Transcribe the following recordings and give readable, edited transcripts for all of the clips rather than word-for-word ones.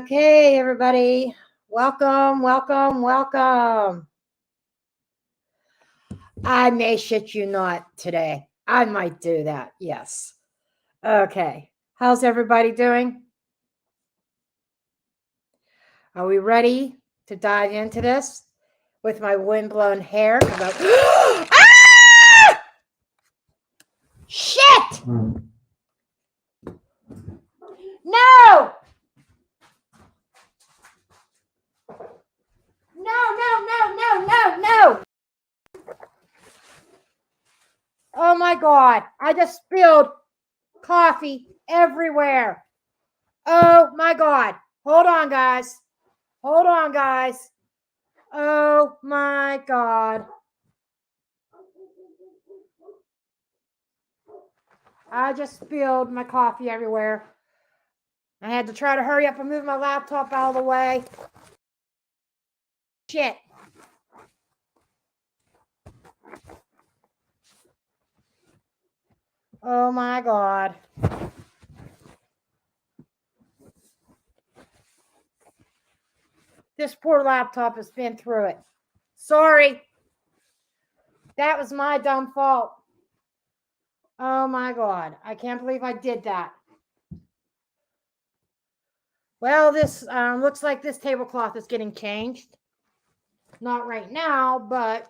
Okay, everybody. Welcome, welcome, welcome. I may shit you not today. I might do that. Yes. Okay. How's everybody doing? Are we ready to dive into this with my windblown hair? Ah! Shit! No! No. Oh my God. I just spilled coffee everywhere. Oh my God. Hold on, guys. Hold on, guys. Oh my God. I just spilled my coffee everywhere. I had to try to hurry up and move my laptop out of the way. Shit. Oh my God. This poor laptop has been through it. Sorry. That was my dumb fault. Oh my God. I can't believe I did that. Well, this looks like this tablecloth is getting changed. Not right now, but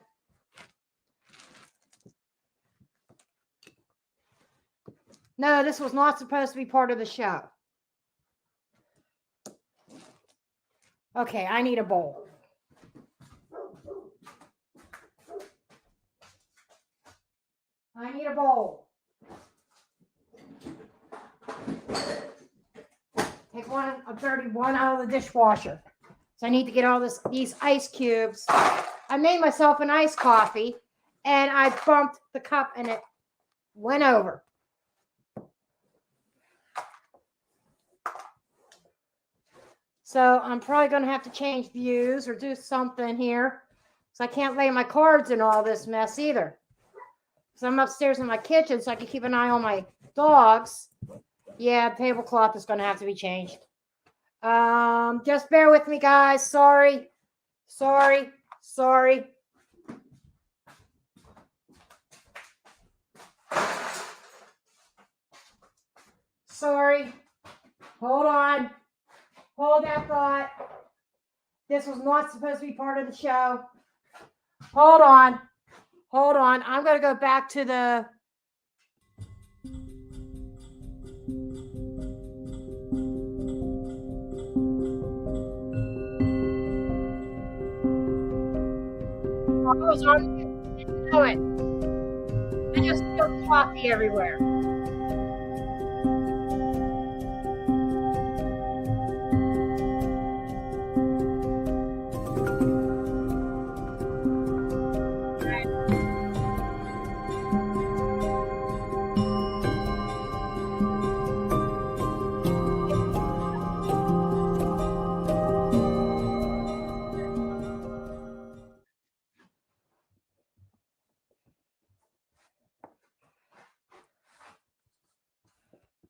no, this was not supposed to be part of the show. Okay, I need a bowl. I need a bowl. Take a dirty one out of the dishwasher. So I need to get all these ice cubes. I made myself an iced coffee, and I bumped the cup, and it went over. So I'm probably going to have to change views or do something here. So I can't lay my cards in all this mess either. So I'm upstairs in my kitchen so I can keep an eye on my dogs. Yeah, tablecloth is going to have to be changed. Just bear with me, guys. Sorry. Sorry. Hold on. Hold that thought. This was not supposed to be part of the show. Hold on. I'm going to go back to the... I was on mute. I didn't know it. I just spilled coffee everywhere.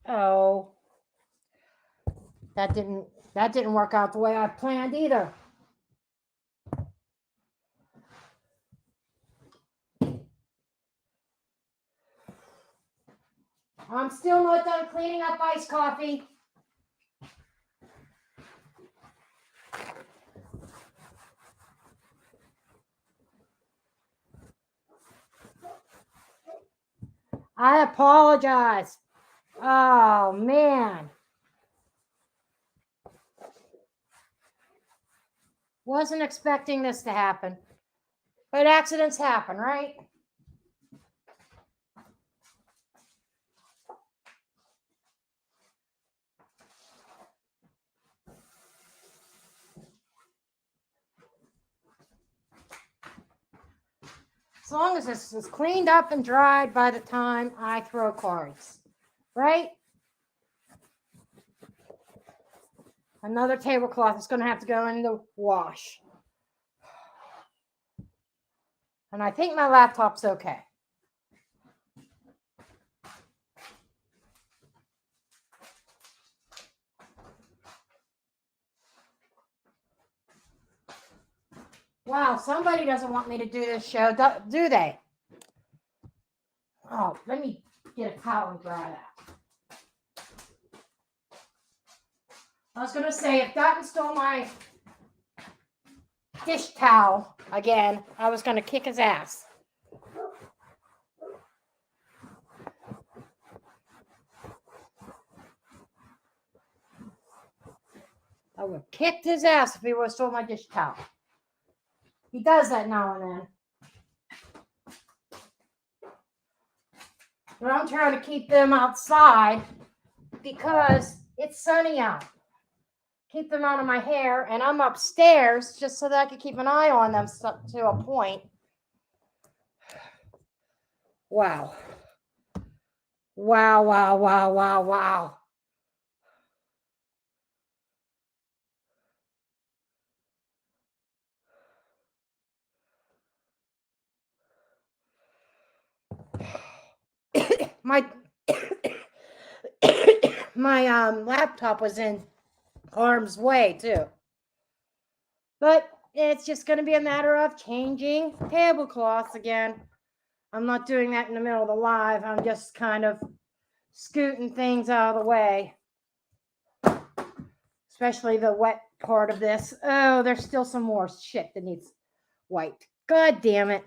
Oh, that didn't work out the way I planned either. I'm still not done cleaning up iced coffee. I apologize. Oh, man. Wasn't expecting this to happen. But accidents happen, right? As long as this is cleaned up and dried by the time I throw cards, right? Another tablecloth is going to have to go in the wash. And I think my laptop's okay. Wow, somebody doesn't want me to do this show, do they? Oh, let me get a towel and dry that. I was going to say, if Dutton stole my dish towel again, I was going to kick his ass. I would have kicked his ass if he would have stole my dish towel. He does that now and then. But I'm trying to keep them outside because it's sunny out. Keep them out of my hair, and I'm upstairs just so that I can keep an eye on them to a point. Wow. Wow, wow, wow, wow, wow. my laptop was in harm's way too. But it's just going to be a matter of changing tablecloths again. I'm not doing that in the middle of the live. I'm just kind of scooting things out of the way. Especially the wet part of this. Oh, there's still some more shit that needs wiped. God damn it.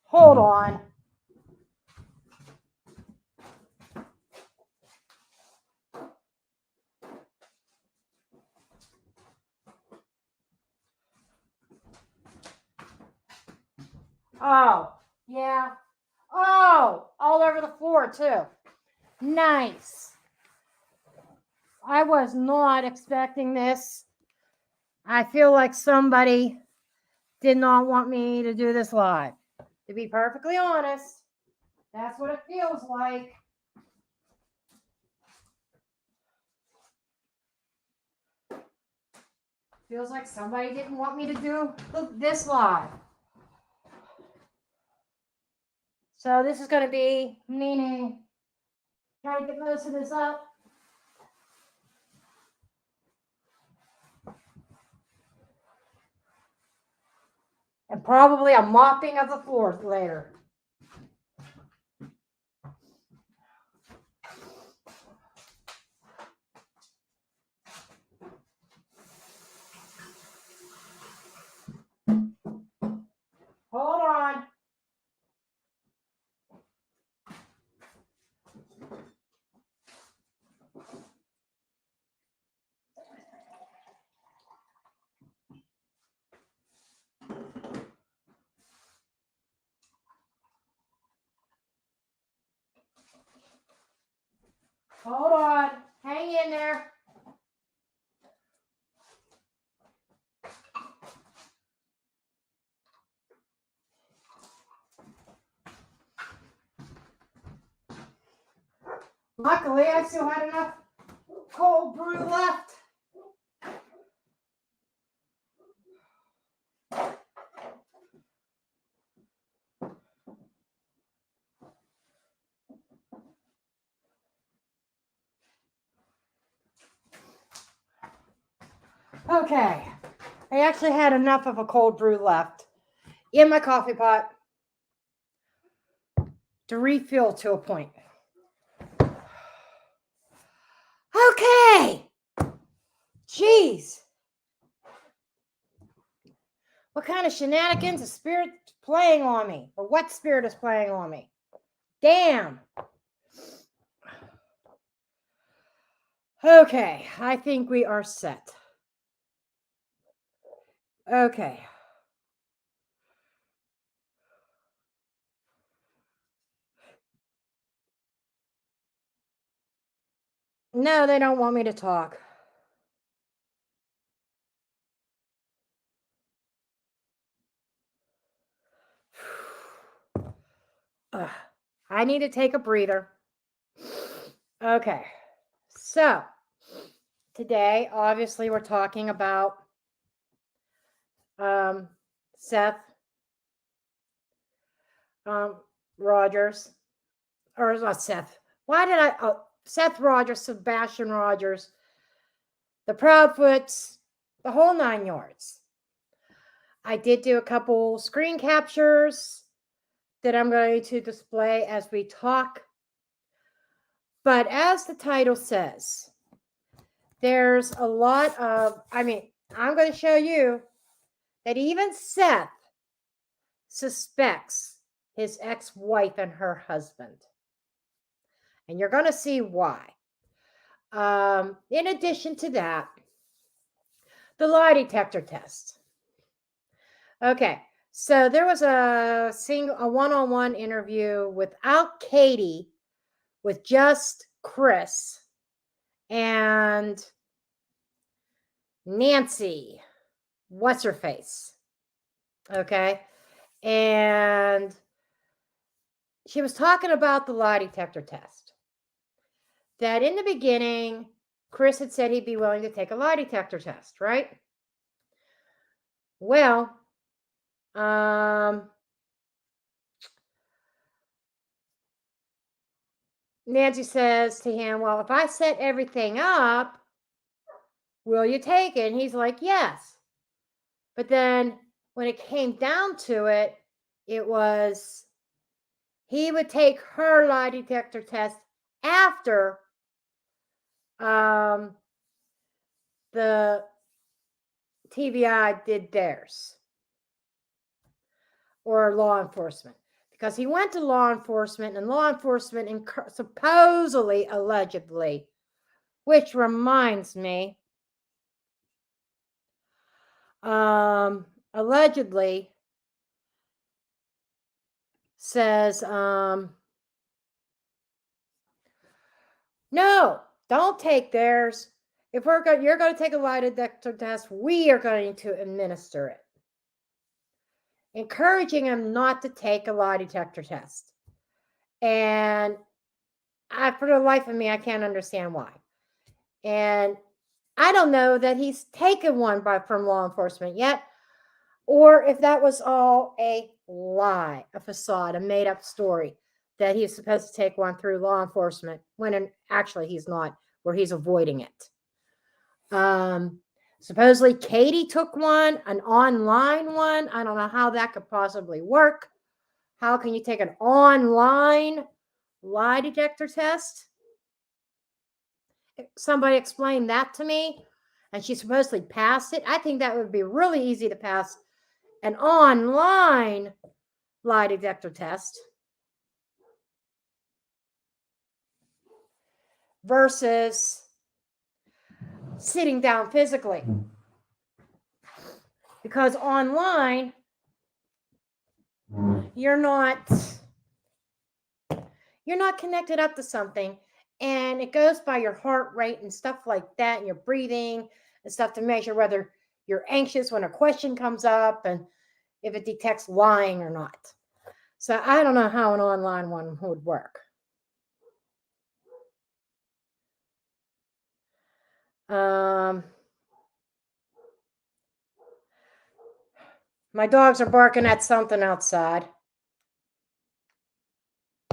Hold on. Oh, yeah. Oh, all over the floor, too. Nice. I was not expecting this. I feel like somebody did not want me to do this live. To be perfectly honest, that's what it feels like. Feels like somebody didn't want me to do this live. So this is going to be meaning trying to get most of this up. And probably a mopping of the floor later. Hold on. Hold on. Hang in there. Luckily, I still had enough cold brew left. Okay. I actually had enough of a cold brew left in my coffee pot to refill to a point. Okay. Jeez. What kind of shenanigans is Spirit playing on me? Or what Spirit is playing on me? Damn. Okay, I think we are set. Okay. No, they don't want me to talk. I need to take a breather. Okay. So, today, obviously, we're talking about Seth Rogers. Or not Seth. Why did I... Oh, Seth Rogers, Sebastian Rogers. the Proudfoots, the whole 9 yards. I did do a couple screen captures that I'm going to display as we talk. But as the title says, there's a lot of, I'm going to show you that even Seth suspects his ex-wife and her husband. And you're going to see why. In addition to that, the lie detector test. Okay, so there was a one-on-one interview without Katie, with just Chris and Nancy, what's her face? Okay, and she was talking about the lie detector test. That in the beginning, Chris had said he'd be willing to take a lie detector test, right? Well, Nancy says to him, well, if I set everything up, will you take it? And he's like, yes. But then when it came down to it, it was he would take her lie detector test after the TBI did theirs, or law enforcement, because he went to law enforcement, and law enforcement supposedly, allegedly, which reminds me, allegedly says, no, don't take theirs. If you're going to take a lie detector test, we are going to administer it. Encouraging him not to take a lie detector test. And for the life of me, I can't understand why. And I don't know that he's taken one from law enforcement yet, or if that was all a lie, a facade, a made-up story, that he's supposed to take one through law enforcement, when actually he's not, or he's avoiding it. Supposedly Katie took one, an online one. I don't know how that could possibly work. How can you take an online lie detector test? Somebody explain that to me. And she supposedly passed it. I think that would be really easy to pass an online lie detector test versus sitting down physically. Because online, you're not connected up to something, and it goes by your heart rate and stuff like that, and your breathing and stuff, to measure whether you're anxious when a question comes up and if it detects lying or not. So I don't know how an online one would work. My dogs are barking at something outside.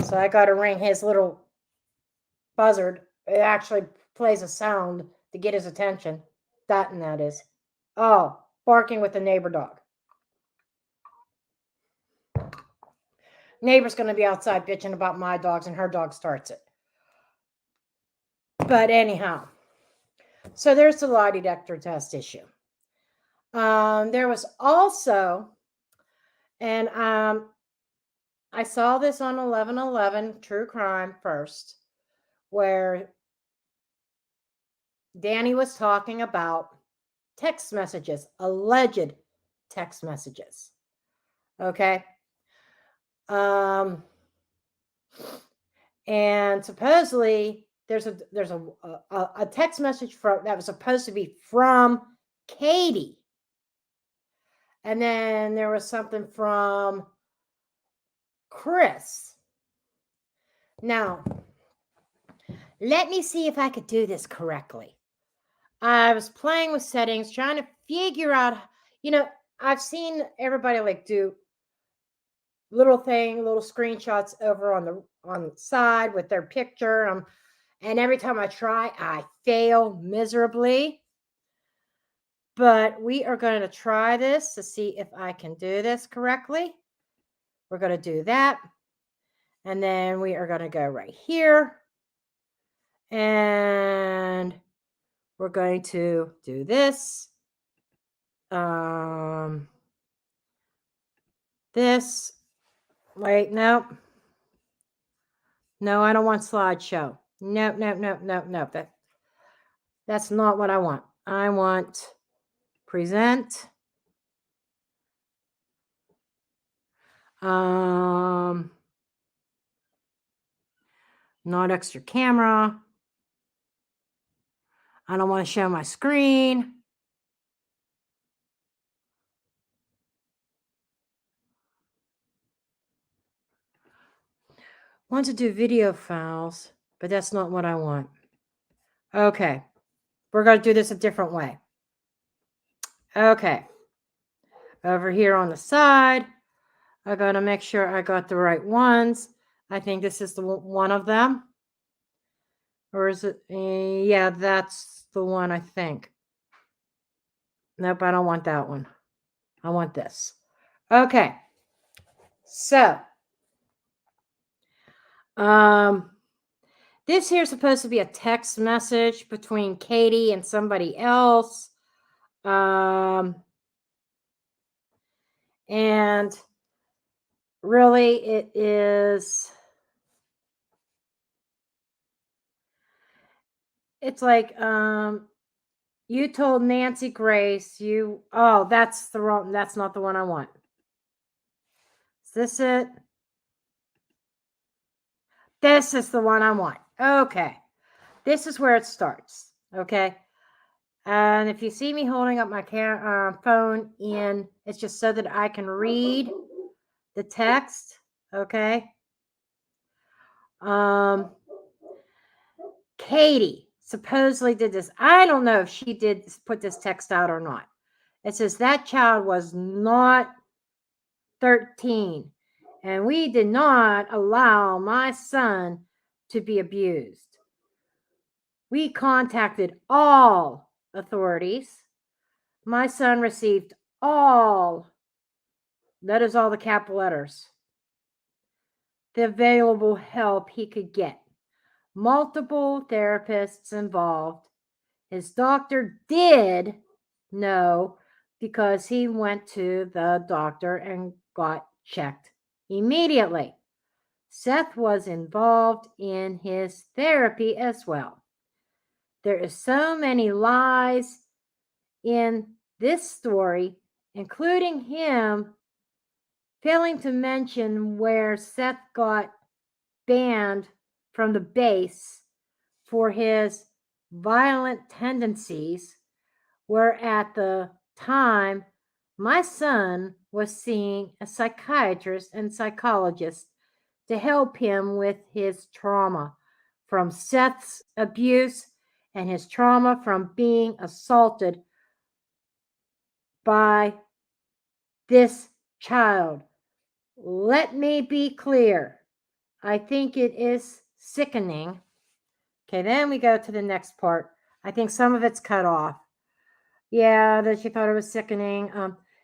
So I got to ring his little buzzard. It actually plays a sound to get his attention. That is. Oh, barking with the neighbor dog. Neighbor's going to be outside bitching about my dogs, and her dog starts it. But anyhow, so there's the lie detector test issue. There was also, and I saw this on 11/11 True Crime first, where Danny was talking about text messages, alleged text messages. Okay. And supposedly there's a text message that was supposed to be from Katie. And then there was something from Chris. Now, let me see if I could do this correctly. I was playing with settings, trying to figure out, I've seen everybody do little screenshots over on the side with their picture. And every time I try, I fail miserably. But we are going to try this to see if I can do this correctly. We're going to do that. And then we are going to go right here. And we're going to do this. This. Wait, nope. No, I don't want slideshow. Nope. That's not what I want. I want present. Not extra camera. I don't want to show my screen. I want to do video files, but that's not what I want. Okay. We're going to do this a different way. Okay. Over here on the side, I got to make sure I got the right ones. I think this is the one of them. Or is it? Yeah, that's the one, I think. Nope, I don't want that one. I want this. Okay. So, this here is supposed to be a text message between Katie and somebody else. And really, it is. It's like, you told Nancy Grace that's not the one I want. Is this it? This is the one I want. Okay. This is where it starts. Okay. And if you see me holding up my phone in, it's just so that I can read the text. Okay. Katie supposedly did this. I don't know if she did put this text out or not. It says that child was not 13, and we did not allow my son to be abused. We contacted all authorities. My son received all, that is all the capital letters, the available help he could get. Multiple therapists involved. His doctor did know because he went to the doctor and got checked immediately. Seth was involved in his therapy as well. There is so many lies in this story, including him failing to mention where Seth got banned from the base for his violent tendencies, where at the time my son was seeing a psychiatrist and psychologist to help him with his trauma from Seth's abuse and his trauma from being assaulted by this child. Let me be clear. I think it is sickening. Okay, then we go to the next part. I think some of it's cut off. Yeah, that she thought it was sickening.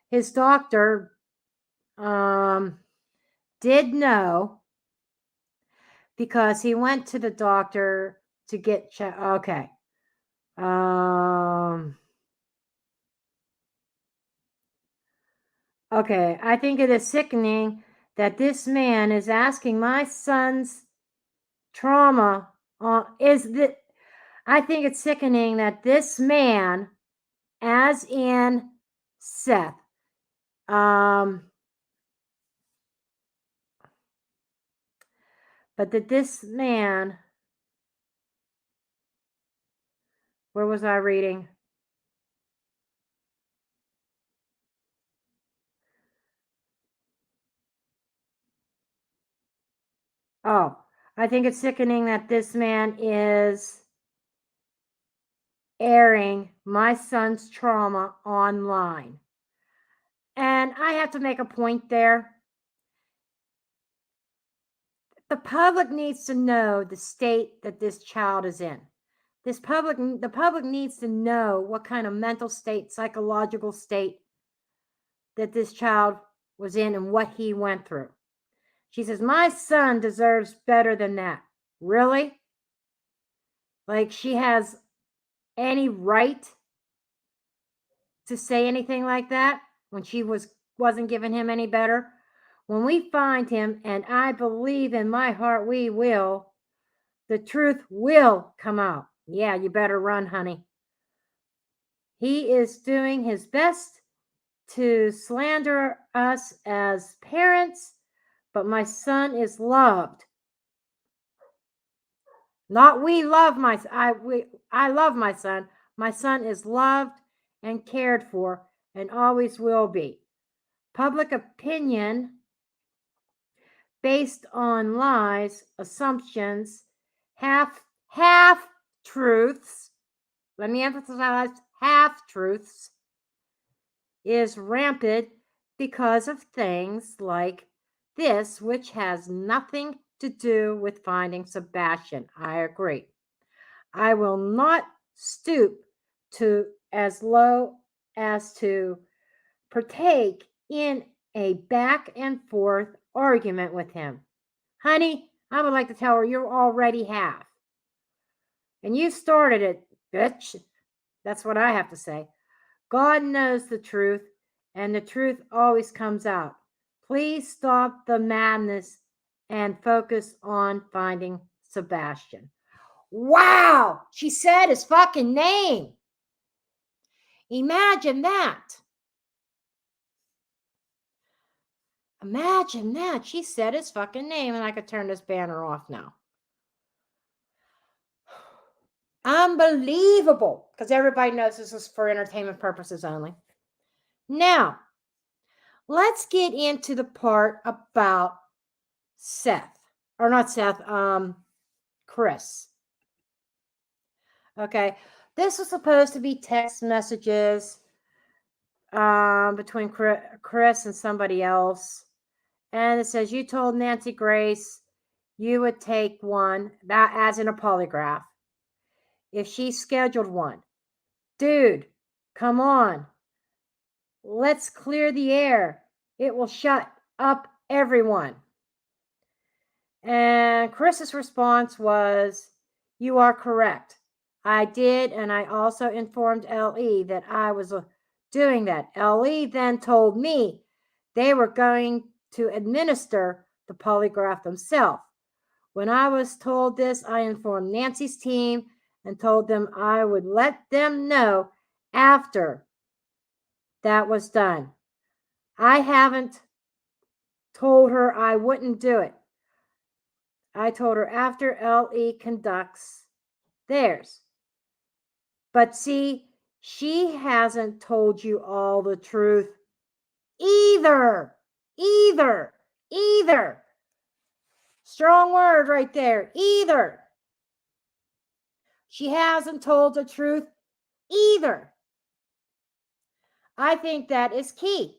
His doctor did know because he went to the doctor to get checked. Okay. Okay, I think it is sickening that this man is asking my son's trauma I think it's sickening that this man, as in Seth, but that this man, where was I reading? Oh, I think it's sickening that this man is airing my son's trauma online. And I have to make a point there. The public needs to know the state that this child is in. the public needs to know what kind of mental state, psychological state that this child was in and what he went through. She says, my son deserves better than that. Really? Like she has any right to say anything like that when she wasn't giving him any better? When we find him, and I believe in my heart we will, the truth will come out. Yeah, you better run, honey. He is doing his best to slander us as parents, but my son is loved. Not we love my I love my son. My son is loved and cared for and always will be. Public opinion based on lies, assumptions, half truths. Let me emphasize half truths is rampant because of things like this, which has nothing to do with finding Sebastian. I agree. I will not stoop to as low as to partake in a back and forth argument with him. Honey, I would like to tell her you already have. And you started it, bitch. That's what I have to say. God knows the truth, and the truth always comes out. Please stop the madness and focus on finding Sebastian. Wow! She said his fucking name. Imagine that. Imagine that. She said his fucking name, and I could turn this banner off now. Unbelievable. Because everybody knows this is for entertainment purposes only. Now, let's get into the part about Seth. Or not Seth, Chris. Okay. This was supposed to be text messages between Chris and somebody else. And it says, you told Nancy Grace you would take one, that as in a polygraph, if she scheduled one. Dude, come on. Let's clear the air. It will shut up everyone. And Chris's response was, you are correct. I did, and I also informed LE that I was doing that. LE then told me they were going to administer the polygraph themselves. When I was told this, I informed Nancy's team and told them I would let them know after that was done. I haven't told her I wouldn't do it. I told her after LE conducts theirs. But see, she hasn't told you all the truth either. Strong word right there. Either. She hasn't told the truth either. I think that is key.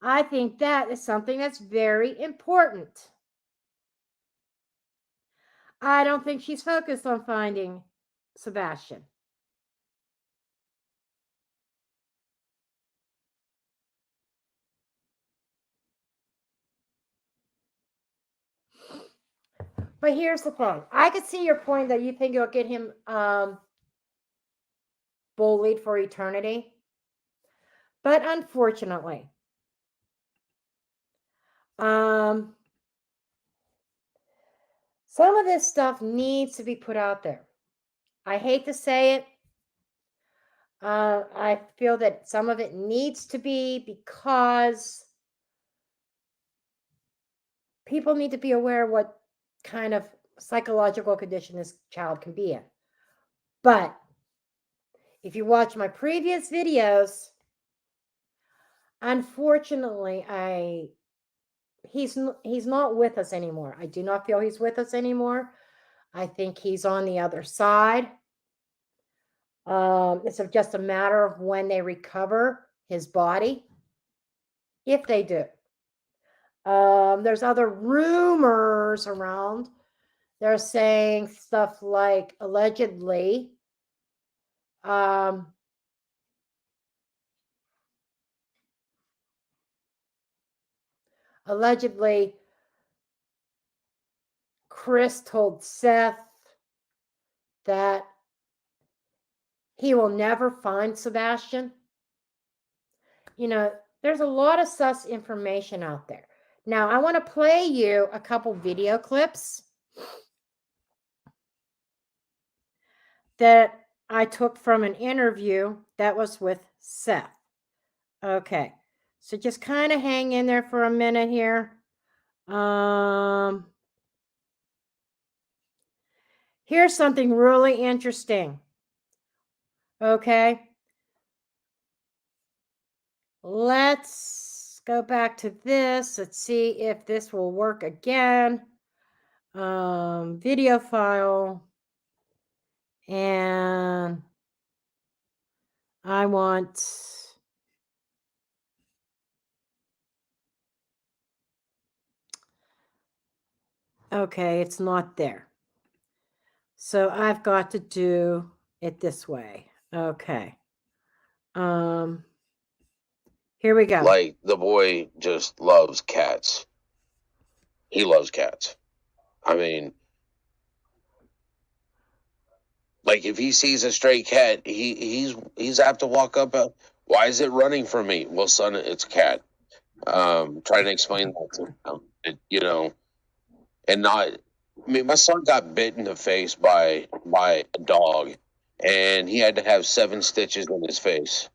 I think that is something that's very important. I don't think she's focused on finding Sebastian. But here's the point. I could see your point that you think you'll get him bullied for eternity. But unfortunately, some of this stuff needs to be put out there. I hate to say it. I feel that some of it needs to be because people need to be aware what kind of psychological condition this child can be in. But if you watch my previous videos, unfortunately, he's not with us anymore. I do not feel he's with us anymore. I think he's on the other side. It's just a matter of when they recover his body, if they do. There's other rumors around they're saying stuff like allegedly. Allegedly, Chris told Seth that he will never find Sebastian. You know, there's a lot of sus information out there. Now, I want to play you a couple video clips that I took from an interview that was with Seth. Okay, so just kind of hang in there for a minute here. Here's something really interesting. Okay. Let's go back to this. Let's see if this will work again. Video file. And I want... Okay, it's not there. So I've got to do it this way. Okay. Here we go. Like, the boy just loves cats. He loves cats. I mean, like, if he sees a stray cat, he's apt to walk up. Why is it running from me? Well, son, it's a cat. Trying to explain that to him, you know, and not. I mean, my son got bit in the face by a dog, and he had to have 7 stitches in his face,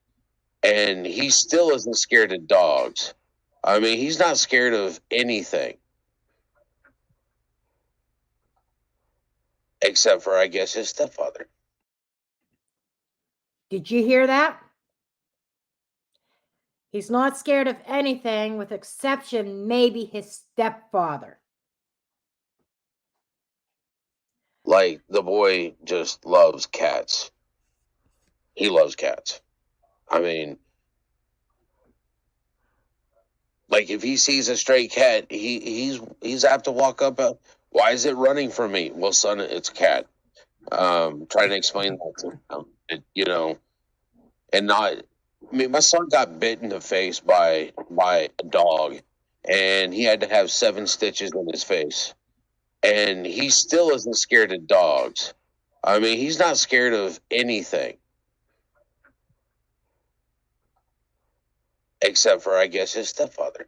and he still isn't scared of dogs. I mean, he's not scared of anything. Except for, I guess, his stepfather. Did you hear that? He's not scared of anything, with exception maybe his stepfather. Like, the boy just loves cats. He loves cats. I mean, like, if he sees a stray cat, he's apt to walk up. Why is it running from me? Well, son, it's a cat. Trying to explain that to him, you know, and not. I mean, my son got bit in the face by a dog, and he had to have 7 stitches in his face, and he still isn't scared of dogs. I mean, he's not scared of anything. Except for, I guess, his stepfather.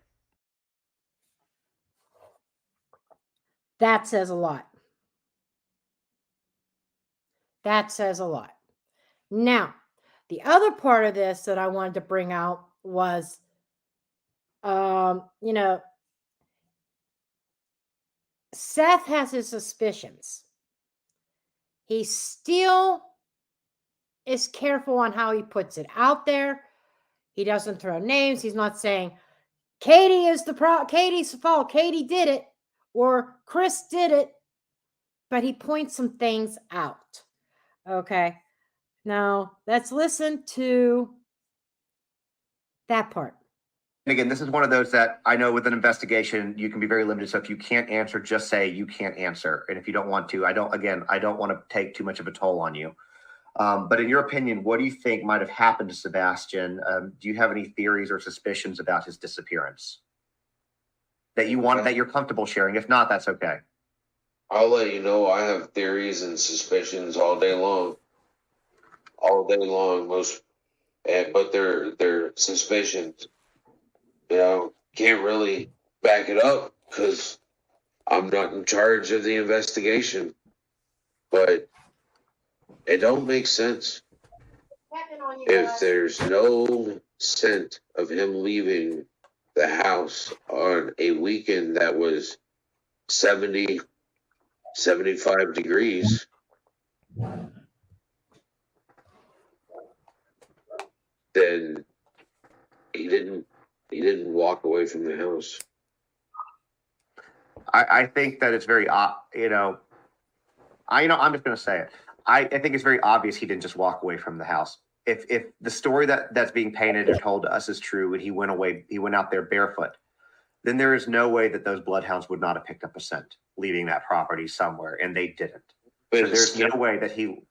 That says a lot. That says a lot. Now, the other part of this that I wanted to bring out was, you know, Seth has his suspicions. He still is careful on how he puts it out there. He doesn't throw names. He's not saying Katie is Katie's fault. Katie did it, or Chris did it, but he points some things out. Okay. Now let's listen to that part. And again, this is one of those that I know with an investigation, you can be very limited. So if you can't answer, just say you can't answer. And if you don't want to, I don't want to take too much of a toll on you. But in your opinion, what do you think might have happened to Sebastian? Do you have any theories or suspicions about his disappearance that you're comfortable sharing? If not, that's okay. I'll let you know I have theories and suspicions all day long. All day long, but they're suspicions. You know, can't really back it up because I'm not in charge of the investigation. But it don't make sense. If there's no scent of him leaving the house on a weekend that was 70, 75 degrees, then he didn't walk away from the house. I think that it's very, I'm just going to say it. I think it's very obvious he didn't just walk away from the house. If the story that's being painted or told to us is true, and he went out there barefoot, then there is no way that those bloodhounds would not have picked up a scent leaving that property somewhere, and they didn't. But So there's no way that he.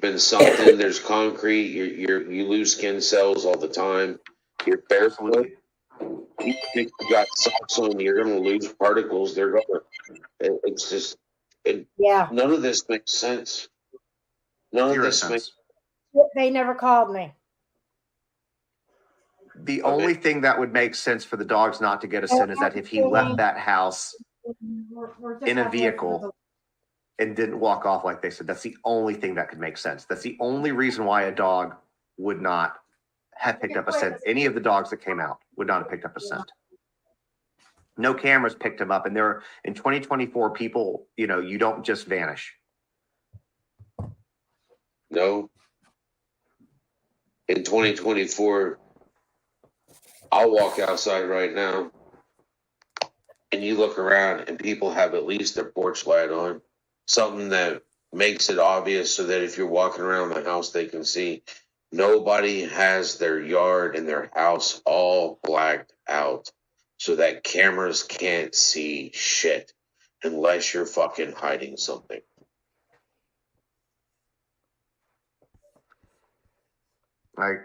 Been something. There's concrete. You lose skin cells all the time. You're barefoot. You got socks on. You're going to lose particles. They're going to. It's just. Yeah. None of this makes sense. None of this makes. They never called me. The only thing that would make sense for the dogs not to get a scent is that if he left that house in a vehicle and didn't walk off like they said. That's the only thing that could make sense. That's the only reason why a dog would not have picked up a scent. Any of the dogs that came out would not have picked up a scent. No cameras picked him up. And there are, in 2024, people, you don't just vanish. No. In 2024, I'll walk outside right now and you look around and people have at least their porch light on. Something that makes it obvious so that if you're walking around the house, they can see. Nobody has their yard and their house all blacked out so that cameras can't see shit unless you're fucking hiding something. I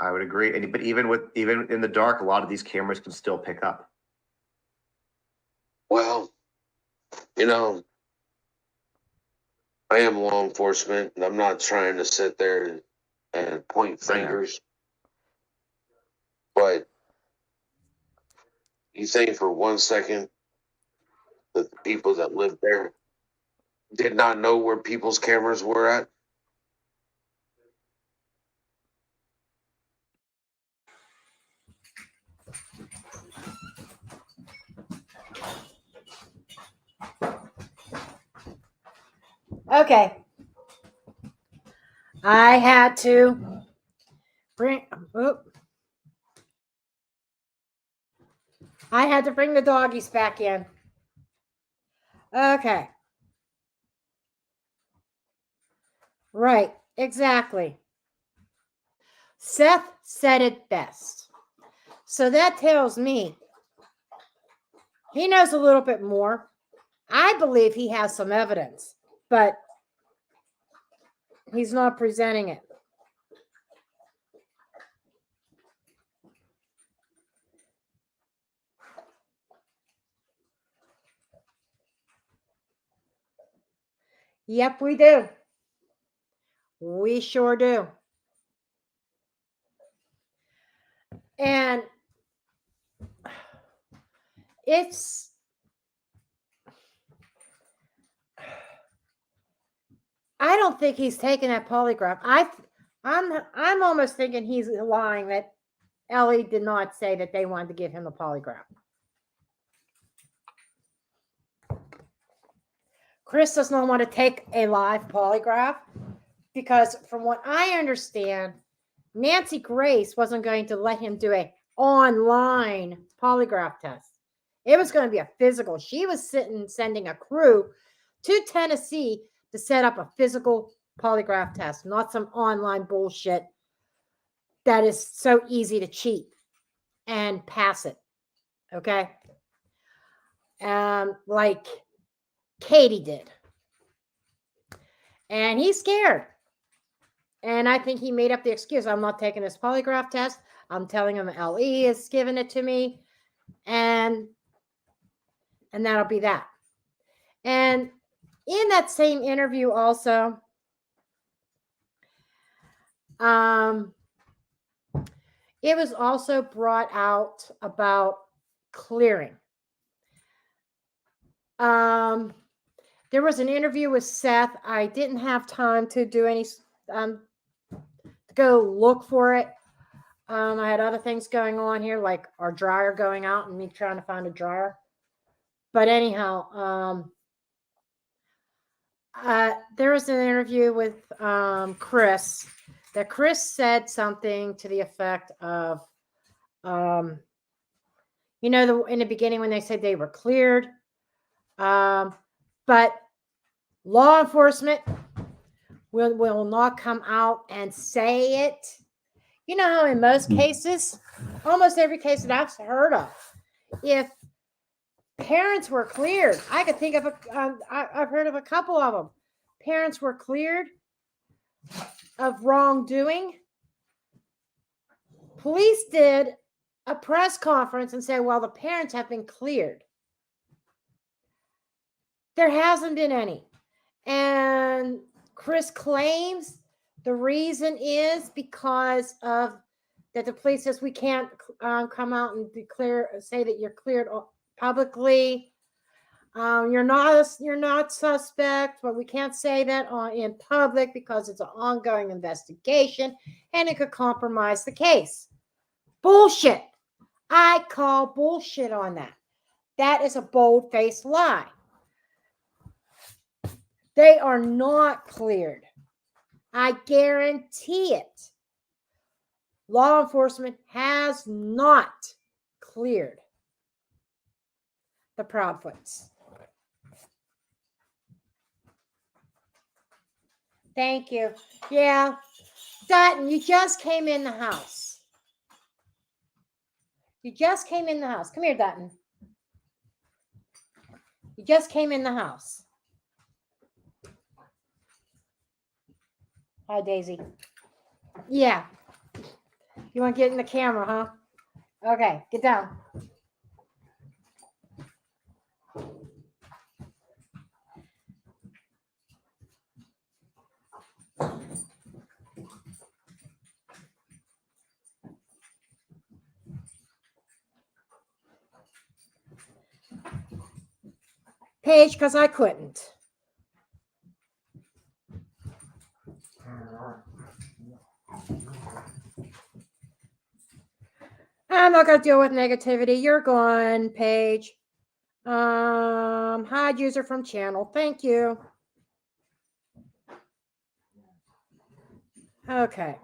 would agree. But even in the dark, a lot of these cameras can still pick up. Well, I am law enforcement, and I'm not trying to sit there and point fingers. But you think for 1 second that the people that lived there did not know where people's cameras were at? Okay. I had to bring the doggies back in. Okay. Right, exactly. Seth said it best. So that tells me he knows a little bit more. I believe he has some evidence, but he's not presenting it. Yep, we do. We sure do. And I don't think he's taking that polygraph. I'm almost thinking he's lying that Ellie did not say that they wanted to give him the polygraph. Chris does not want to take a live polygraph because from what I understand, Nancy Grace wasn't going to let him do an online polygraph test. It was going to be a physical. She was sending a crew to Tennessee to set up a physical polygraph test, not some online bullshit that is so easy to cheat and pass it. Okay? Like Katie did. And he's scared. And I think he made up the excuse. I'm not taking this polygraph test. I'm telling him LE is giving it to me. And that'll be that. And in that same interview also, it was also brought out about clearing. There was an interview with Seth. I didn't have time to do any, go look for it. I had other things going on here, like our dryer going out and me trying to find a dryer. But anyhow, there was an interview with Chris that Chris said something to the effect of, in the beginning when they said they were cleared, but law enforcement will not come out and say it. You know how in most cases, almost every case that I've heard of, if parents were cleared, I could think of I've heard of a couple of them. Parents were cleared of wrongdoing. Police did a press conference and said, well, the parents have been cleared. There hasn't been any. And Chris claims the reason is because of that the police says we can't come out and say that you're cleared publicly. You're not suspect, but we can't say that in public because it's an ongoing investigation and it could compromise the case. Bullshit. I call bullshit on that. That is a bold-faced lie. They are not cleared. I guarantee it. Law enforcement has not cleared the Proudfoots. Thank you. Yeah. Dutton, you just came in the house. You just came in the house. Come here, Dutton. You just came in the house. Hi, Daisy. Yeah. You want to get in the camera, huh? Okay, get down. Paige, because I couldn't. I'm not going to deal with negativity. You're gone, Paige. Hide user from channel. Thank you. Okay.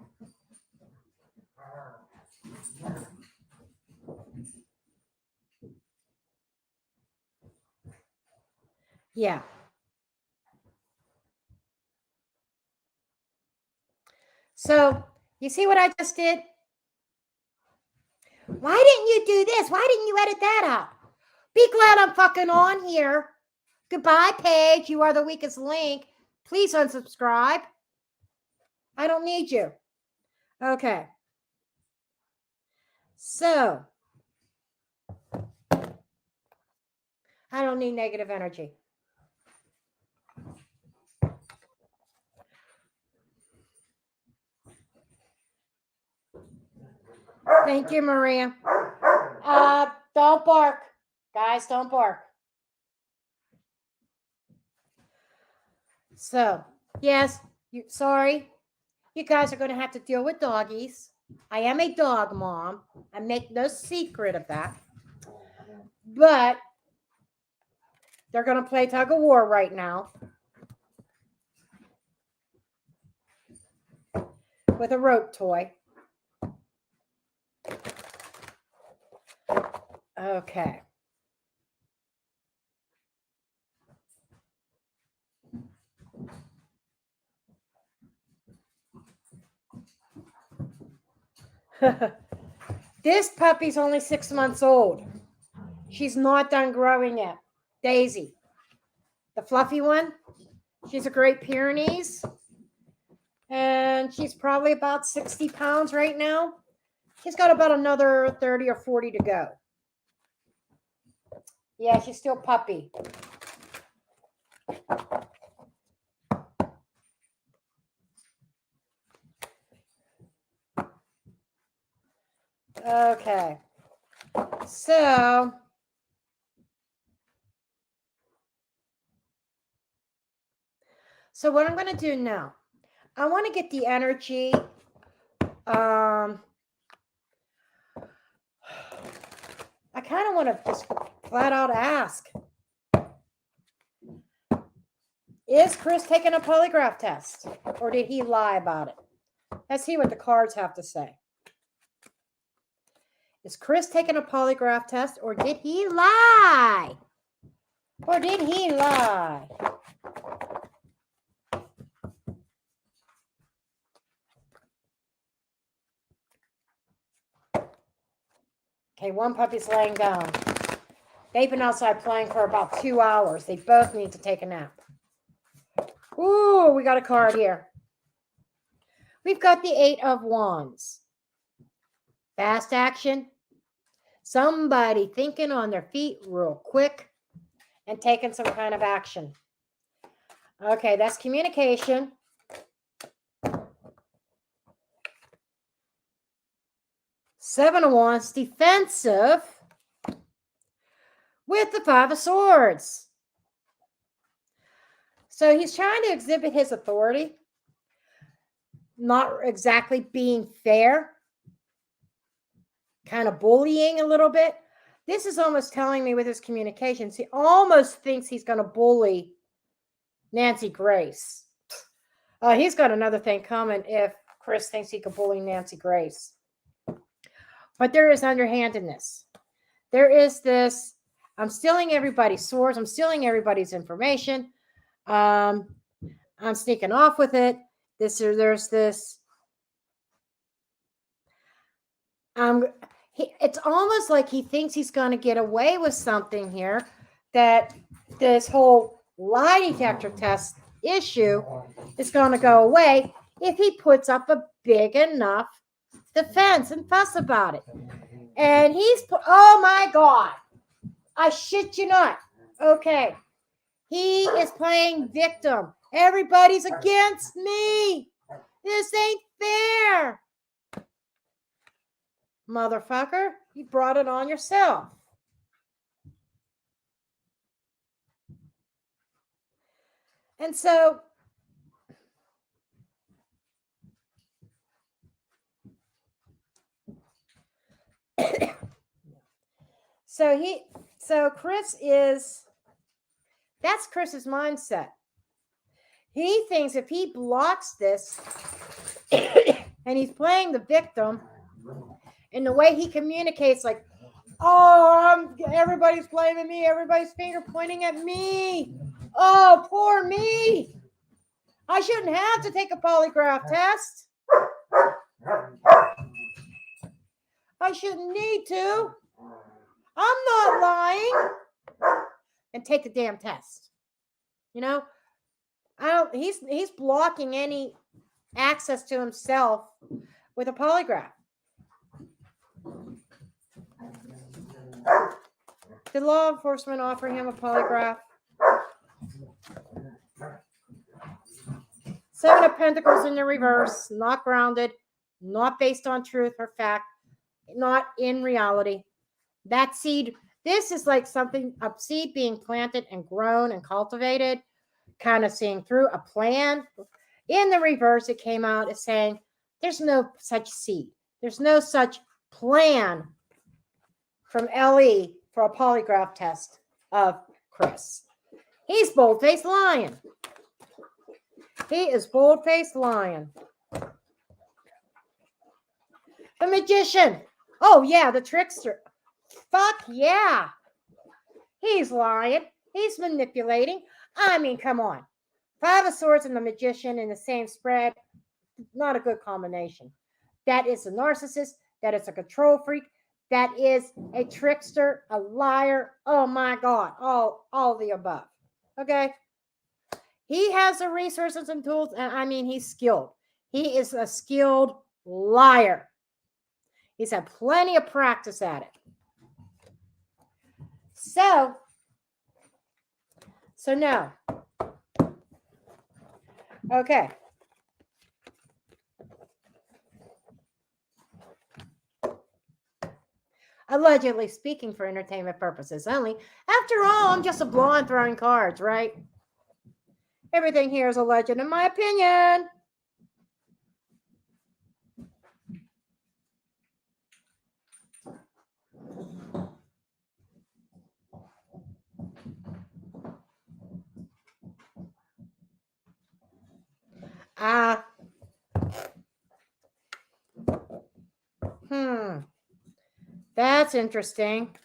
Yeah. So, you see what I just did? Why didn't you do this? Why didn't you edit that out? Be glad I'm fucking on here. Goodbye, Paige. You are the weakest link. Please unsubscribe. I don't need you. Okay. So, I don't need negative energy. Thank you, Maria. Don't bark. Guys, don't bark. So, yes, sorry. You guys are going to have to deal with doggies. I am a dog mom. I make no secret of that. But they're going to play tug of war right now with a rope toy. Okay. This puppy's only 6 months old. She's not done growing yet. Daisy, the fluffy one, she's a Great Pyrenees. And she's probably about 60 pounds right now. She's got about another 30 or 40 to go. Yeah, she's still puppy. Okay. So what I'm going to do now, I want to get the energy. I kind of want to just flat out ask, is Chris taking a polygraph test or did he lie about it? Let's see what the cards have to say. Is Chris taking a polygraph test or did he lie? Or did he lie? Okay, one puppy's laying down. They've been outside playing for about 2 hours. They both need to take a nap. Ooh, we got a card here. We've got the 8 of Wands. Fast action. Somebody thinking on their feet real quick and taking some kind of action. Okay, that's communication. Seven of Wands, defensive with the 5 of Swords. So he's trying to exhibit his authority, not exactly being fair, kind of bullying a little bit. This is almost telling me with his communications, he almost thinks he's going to bully Nancy Grace. He's got another thing coming if Chris thinks he could bully Nancy Grace. But there is underhandedness. There is this, I'm stealing everybody's source. I'm stealing everybody's information. I'm sneaking off with it. There's this. It's almost like he thinks he's going to get away with something here, that this whole lie detector test issue is going to go away if he puts up a big enough defense and fuss about it. And oh my God, I shit you not. Okay. He is playing victim. Everybody's against me. This ain't fair. Motherfucker, you brought it on yourself. And so that's Chris's mindset. He thinks if he blocks this and he's playing the victim, and the way he communicates, like, oh, everybody's blaming me, everybody's finger pointing at me. Oh, poor me. I shouldn't have to take a polygraph test. I shouldn't need to. I'm not lying. And take the damn test. You know, he's blocking any access to himself with a polygraph. Did law enforcement offer him a polygraph? 7 of Pentacles in the reverse, not grounded, not based on truth or fact, not in reality. That seed, this is like a seed being planted and grown and cultivated, kind of seeing through a plan. In the reverse, it came out as saying, there's no such seed. There's no such plan from LE for a polygraph test of Chris. He's bold-faced lying. He is bold-faced lying. The magician. Oh, yeah, the trickster. Fuck yeah. He's lying. He's manipulating. I mean, come on. 5 of Swords and the magician in the same spread. Not a good combination. That is a narcissist. That is a control freak. That is a trickster, a liar. Oh, my God. All the above. Okay? He has the resources and tools, and I mean, he's skilled. He is a skilled liar. He's had plenty of practice at it. So no. Okay. Allegedly speaking for entertainment purposes only. After all, I'm just a blonde throwing cards, right? Everything here is alleged in my opinion. That's interesting.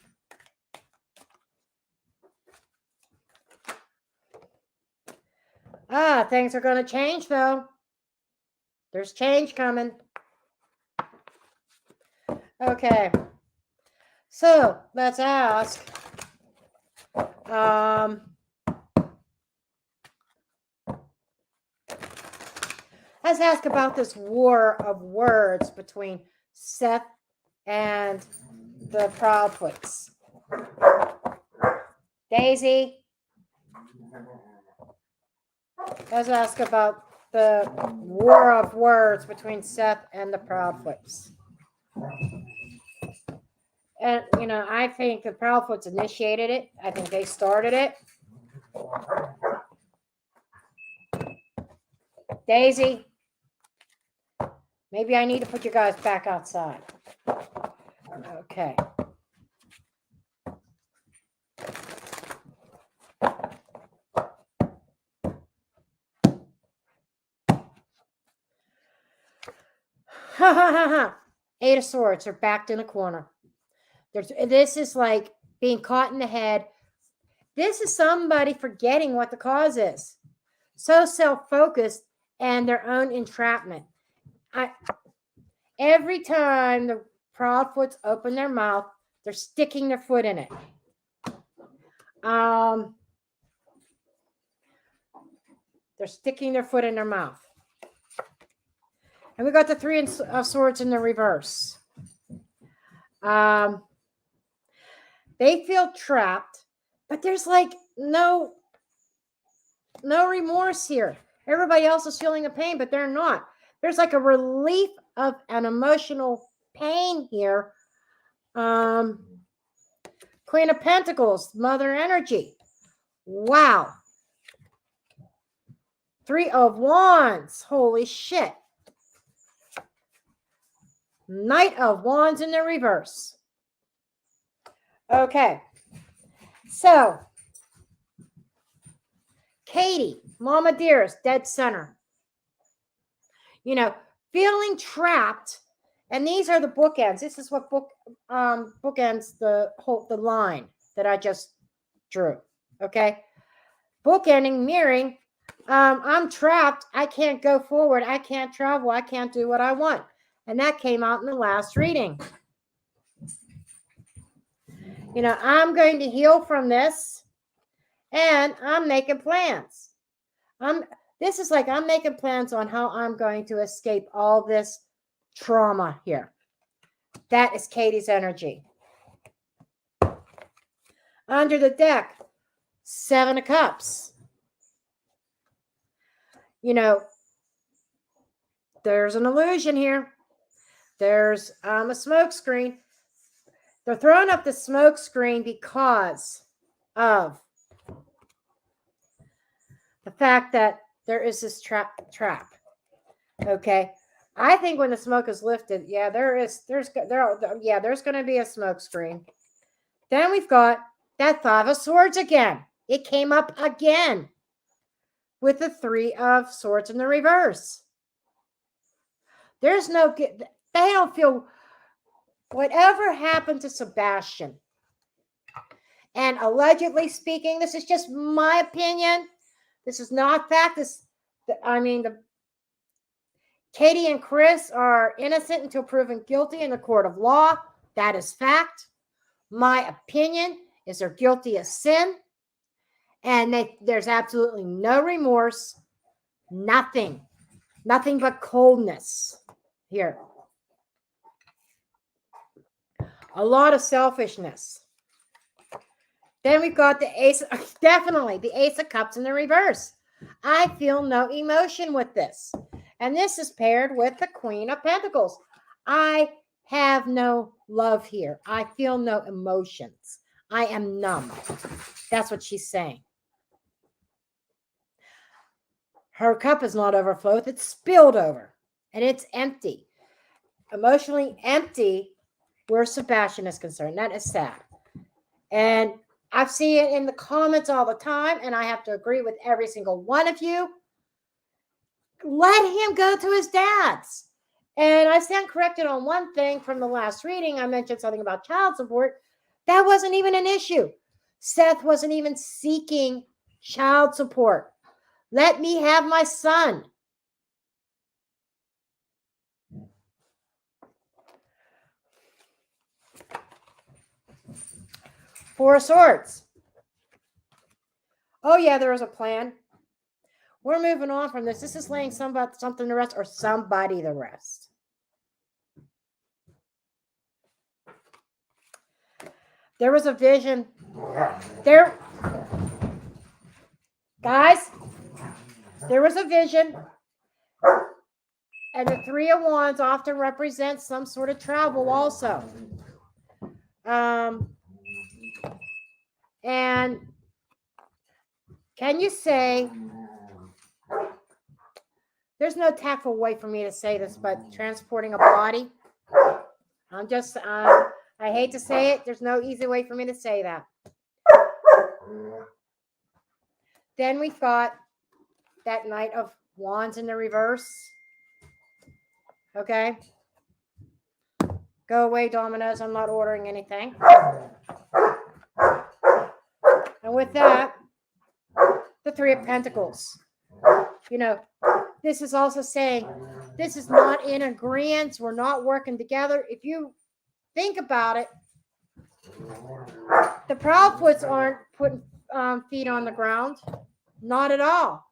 Things are going to change, though. There's change coming. Okay. So let's ask. Let's ask about this war of words between Seth and the Proudfoots. Daisy. Let's ask about the war of words between Seth and the Proudfoots. And, you know, I think the Proudfoots initiated it. I think they started it. Daisy, maybe I need to put you guys back outside. Okay. Ha ha ha ha. 8 of Swords are backed in a corner. This is like being caught in the head. This is somebody forgetting what the cause is. So self-focused and their own entrapment. Every time the Proudfoots open their mouth, they're sticking their foot in it. They're sticking their foot in their mouth. And we got the 3 of Swords in the reverse. They feel trapped, but there's like no remorse here. Everybody else is feeling a pain, but they're not. There's like a relief of an emotional pain here. Queen of Pentacles, Mother Energy. Wow. 3 of Wands. Holy shit. Knight of Wands in the reverse. Okay. So, Katie, Mama Dearest, dead center. You know, feeling trapped, and these are the bookends. This is what bookends the line that I just drew. Okay, bookending, mirroring. I'm trapped. I can't go forward. I can't travel. I can't do what I want, and that came out in the last reading. You know, I'm going to heal from this, and I'm making plans. This is like I'm making plans on how I'm going to escape all this trauma here. That is Katie's energy. Under the deck, 7 of Cups. You know, there's an illusion here. There's a smoke screen. They're throwing up the smoke screen because of the fact that there is this trap. Okay. I think when the smoke is lifted, yeah, there's going to be a smoke screen. Then we've got that 5 of Swords again. It came up again with the 3 of Swords in the reverse. There's no, they don't feel, whatever happened to Sebastian. And allegedly speaking, this is just my opinion. This is not fact. Katie and Chris are innocent until proven guilty in the court of law. That is fact. My opinion is they're guilty of sin. And there's absolutely no remorse. Nothing but coldness here. A lot of selfishness. Then we've got the Ace of Cups in the reverse. I feel no emotion with this. And this is paired with the Queen of Pentacles. I have no love here. I feel no emotions. I am numb. That's what she's saying. Her cup is not overflowed. It's spilled over. And it's empty. Emotionally empty where Sebastian is concerned. That is sad. And I see it in the comments all the time, and I have to agree with every single one of you. Let him go to his dad's. And I stand corrected on one thing from the last reading. I mentioned something about child support. That wasn't even an issue. Seth wasn't even seeking child support. Let me have my son. Four of Swords. Oh, yeah, there was a plan. We're moving on from this. This is laying something to rest or somebody to rest. There was a vision. There, guys, there was a vision. And the Three of Wands often represents some sort of travel also. And can you say, there's no tactful way for me to say this, but transporting a body. I'm just, I hate to say it. There's no easy way for me to say that. Then we got that Knight of Wands in the reverse. Okay. Go away, Dominoes. I'm not ordering anything. And with that, the Three of Pentacles. You know, this is also saying this is not in agreement. We're not working together. If you think about it, the Proudfoots aren't putting feet on the ground. Not at all.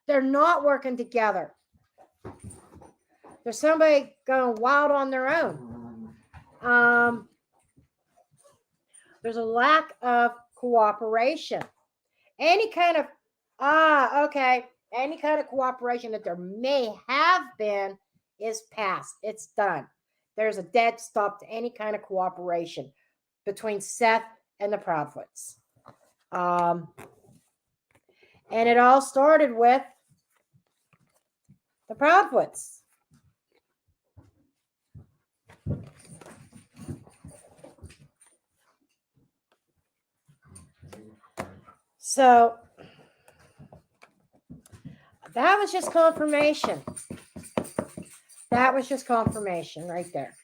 They're not working together. There's somebody going wild on their own. There's a lack of cooperation. Any kind of, any kind of cooperation that there may have been is past. It's done. There's a dead stop to any kind of cooperation between Seth and the Proudfoots. And it all started with the Proudfoots. So that was just confirmation. That was just confirmation right there.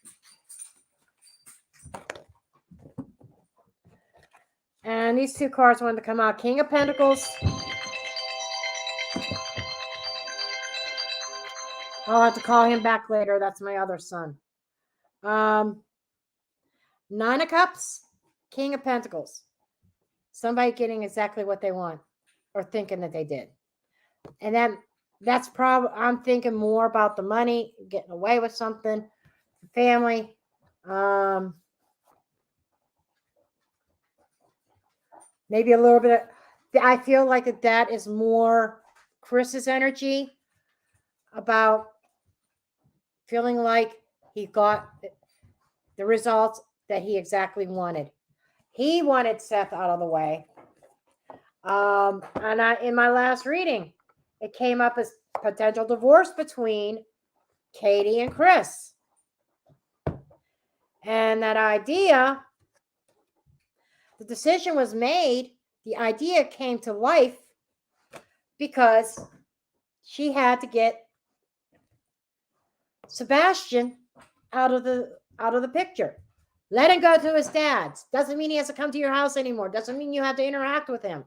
And these two cards wanted to come out. King of Pentacles. I'll have to call him back later. That's my other son. Nine of Cups. King of Pentacles. Somebody getting exactly what they want or thinking that they did. And then that's probably, I'm thinking more about the money, getting away with something, family. Maybe a little bit. I feel like that is more Chris's energy about feeling like he got the results that he exactly wanted. He wanted Seth out of the way. And in my last reading, it came up as potential divorce between Katie and Chris. And that idea, the decision was made, the idea came to life because she had to get Sebastian out of the picture. Let him go to his dad's. Doesn't mean he has to come to your house anymore. Doesn't mean you have to interact with him.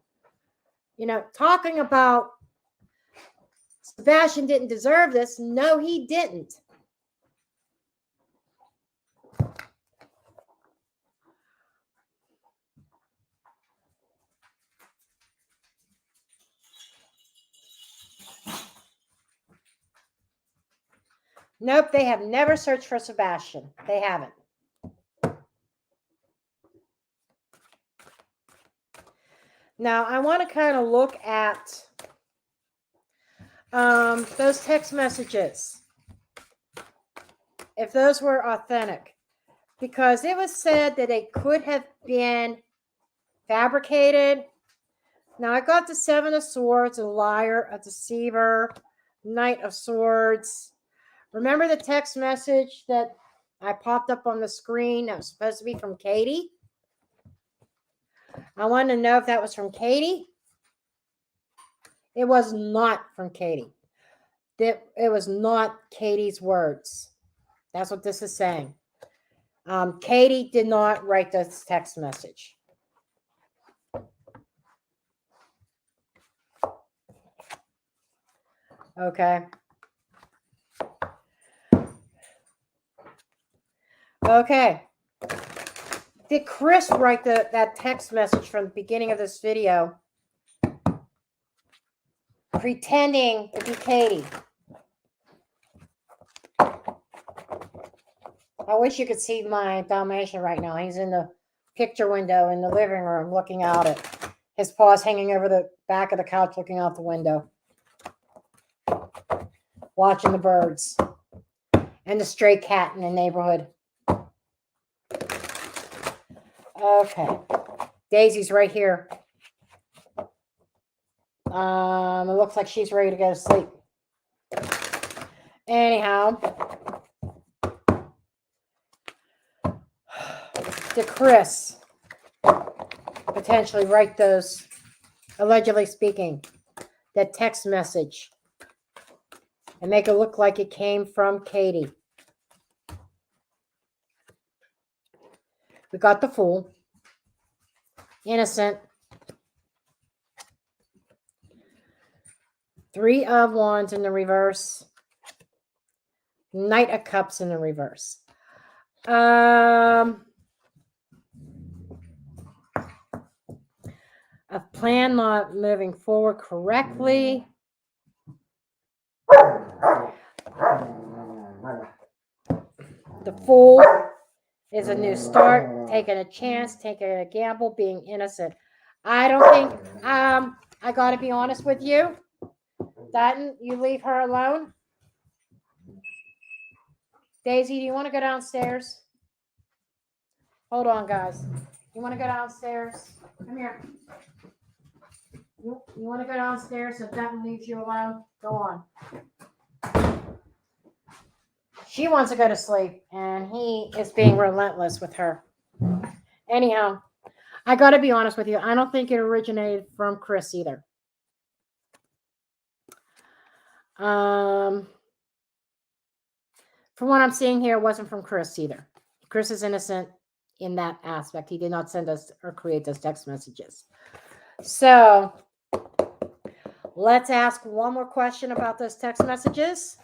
You know, talking about Sebastian didn't deserve this. No, he didn't. Nope, they have never searched for Sebastian. They haven't. Now, I want to kind of look at those text messages, if those were authentic, because it was said that they could have been fabricated. Now, I got the Seven of Swords, a liar, a deceiver, Knight of Swords. Remember the text message that I popped up on the screen that was supposed to be from Katie? I wanted to know if that was from Katie. It was not from Katie. It was not Katie's words. That's what this is saying. Katie did not write this text message. Okay. Okay. Did Chris write that text message from the beginning of this video pretending to be Katie? I wish you could see my Dalmatian right now. He's in the picture window in the living room looking out at his paws hanging over the back of the couch looking out the window, watching the birds and the stray cat in the neighborhood. Okay. Daisy's right here. It looks like she's ready to go to sleep. Anyhow, did Chris potentially write those, allegedly speaking, that text message and make it look like it came from Katie? We got the fool, innocent, 3 of Wands in the reverse, Knight of Cups in the reverse. A plan not moving forward correctly. The Fool is a new start, taking a chance, taking a gamble, being innocent. I don't think, I got to be honest with you, Dutton, you leave her alone. Daisy, do you want to go downstairs? Hold on, guys. You want to go downstairs? Come here. You want to go downstairs so Dutton leaves you alone? Go on. She wants to go to sleep, and he is being relentless with her. Anyhow, I got to be honest with you. I don't think it originated from Chris either. From what I'm seeing here, it wasn't from Chris either. Chris is innocent in that aspect. He did not send us or create those text messages. So let's ask one more question about those text messages.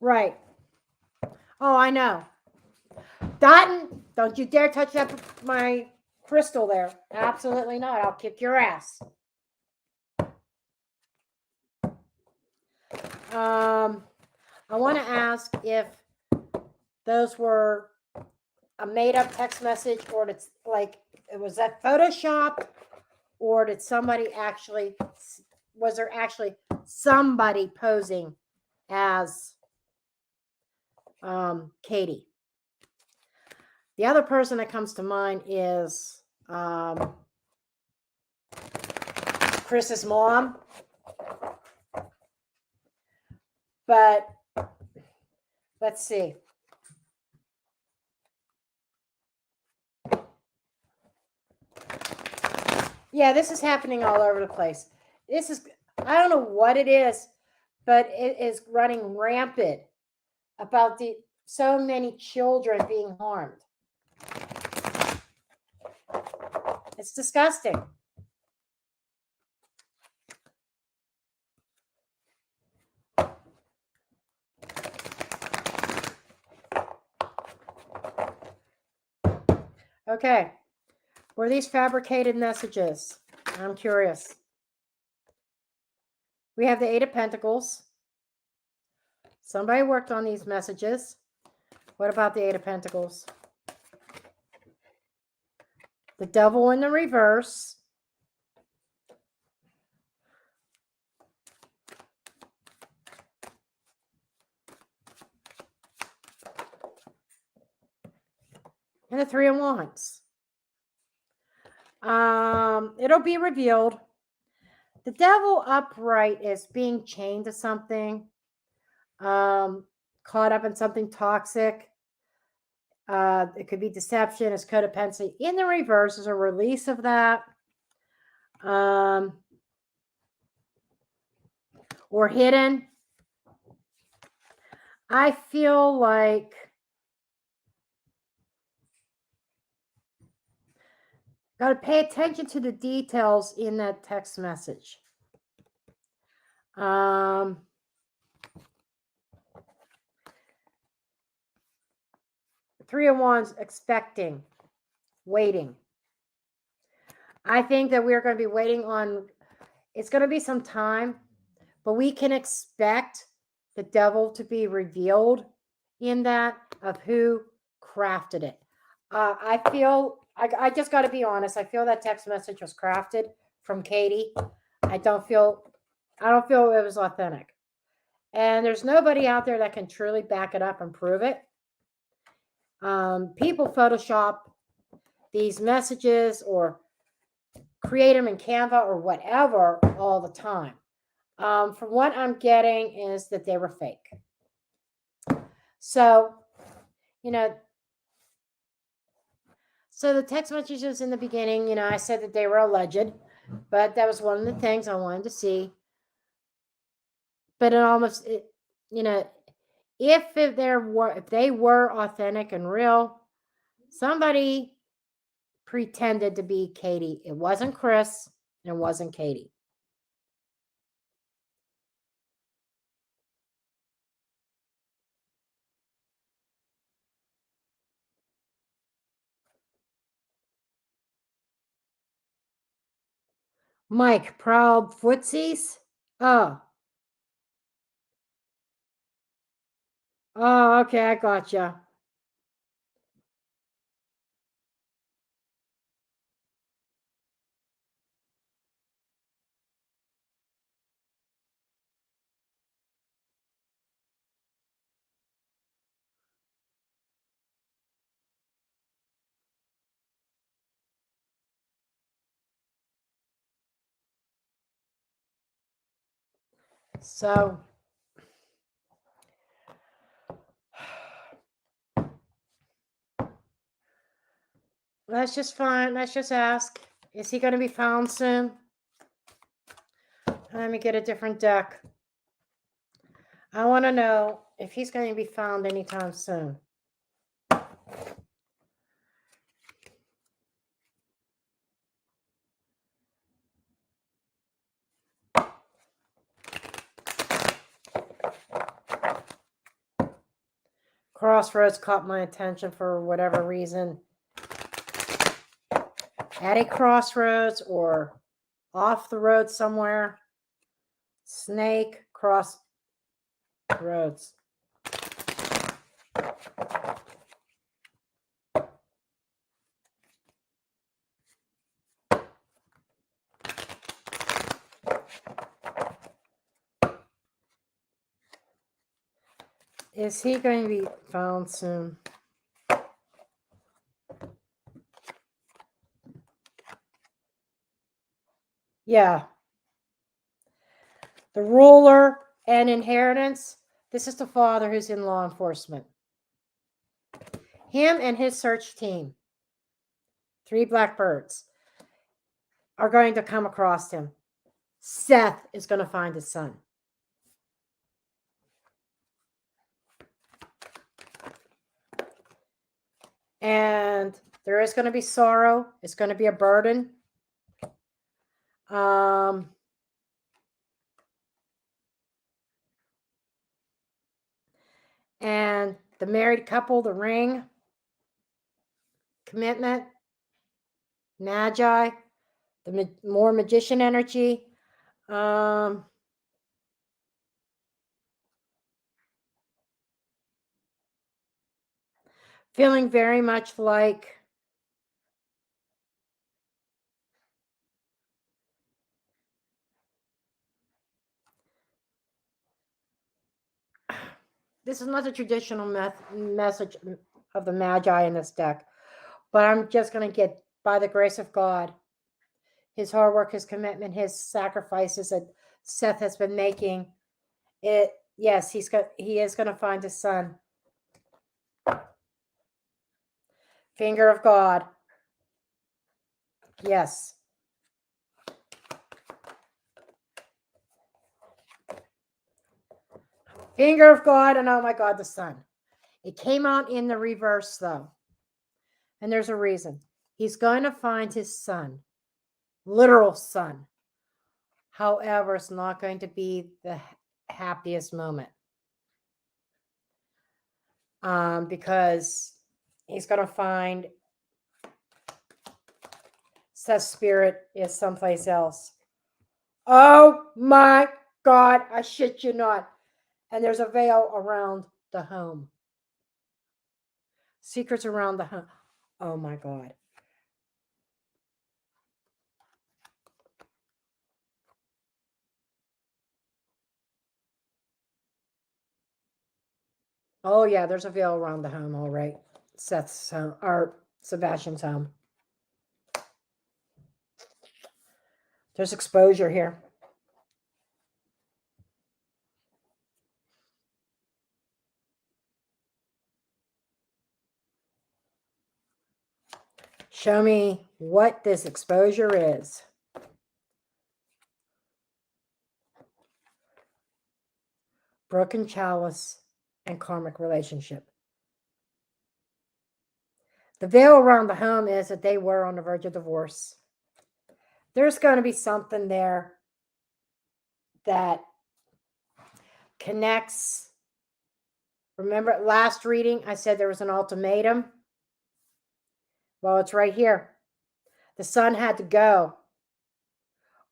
Right. Oh, I know. Dotton, don't you dare touch that my crystal there. Absolutely not. I'll kick your ass. I want to ask if those were a made-up text message, or it's like, was that Photoshop, or did somebody actually, was there actually somebody posing as Katie? The other person that comes to mind is Chris's mom. But let's see. Yeah, this is happening all over the place. This is, I don't know what it is, but it is running rampant about so many children being harmed. It's disgusting. Okay. Were these fabricated messages? I'm curious. We have the 8 of Pentacles. Somebody worked on these messages. What about the 8 of Pentacles? The Devil in the reverse. And the 3 of Wands. It'll be revealed. The Devil upright is being chained to something, caught up in something toxic. It could be deception, it's codependency. In the reverse is a release of that. Or hidden. I feel like got to pay attention to the details in that text message. Three of Wands, expecting, waiting. I think that we're going to be waiting on, it's going to be some time, but we can expect the devil to be revealed in that of who crafted it. I feel, I just got to be honest. I feel that text message was crafted from Katie. I don't feel it was authentic. And there's nobody out there that can truly back it up and prove it. People Photoshop these messages or create them in Canva or whatever all the time. From what I'm getting is that they were fake. So, so the text messages in the beginning, I said that they were alleged, but that was one of the things I wanted to see. But it almost, if they were authentic and real, somebody pretended to be Katie. It wasn't Chris, and it wasn't Katie. Mike, Proudfootsies? Oh. Oh, okay, I gotcha. So, let's just ask, is he going to be found soon? Let me get a different deck. I want to know if he's going to be found anytime soon. Crossroads caught my attention for whatever reason. At a crossroads or off the road somewhere. Snake, crossroads. Is he going to be found soon? Yeah. The ruler and inheritance. This is the father who's in law enforcement. Him and his search team, 3 blackbirds, are going to come across him. Seth is going to find his son. And there is going to be sorrow. It's going to be a burden. And the married couple, the ring, commitment, magi, the more magician energy. Feeling very much like this is not the traditional message of the Magi in this deck, but I'm just going to get, by the grace of God, his hard work, his commitment, his sacrifices that Seth has been making. Yes, he is going to find his son. Finger of God. Yes. Finger of God, and oh my God, the son. It came out in the reverse, though. And there's a reason. He's going to find his son. Literal son. However, it's not going to be the happiest moment. Because he's going to find Seth's spirit is someplace else. Oh my God, I shit you not. And there's a veil around the home. Secrets around the home. Oh my God. Oh yeah, there's a veil around the home, all right. Seth's home, or Sebastian's home. There's exposure here. Show me what this exposure is. Broken chalice and karmic relationship. The veil around the home is that they were on the verge of divorce. There's going to be something there that connects. Remember last reading, I said there was an ultimatum. Well, it's right here. The son had to go,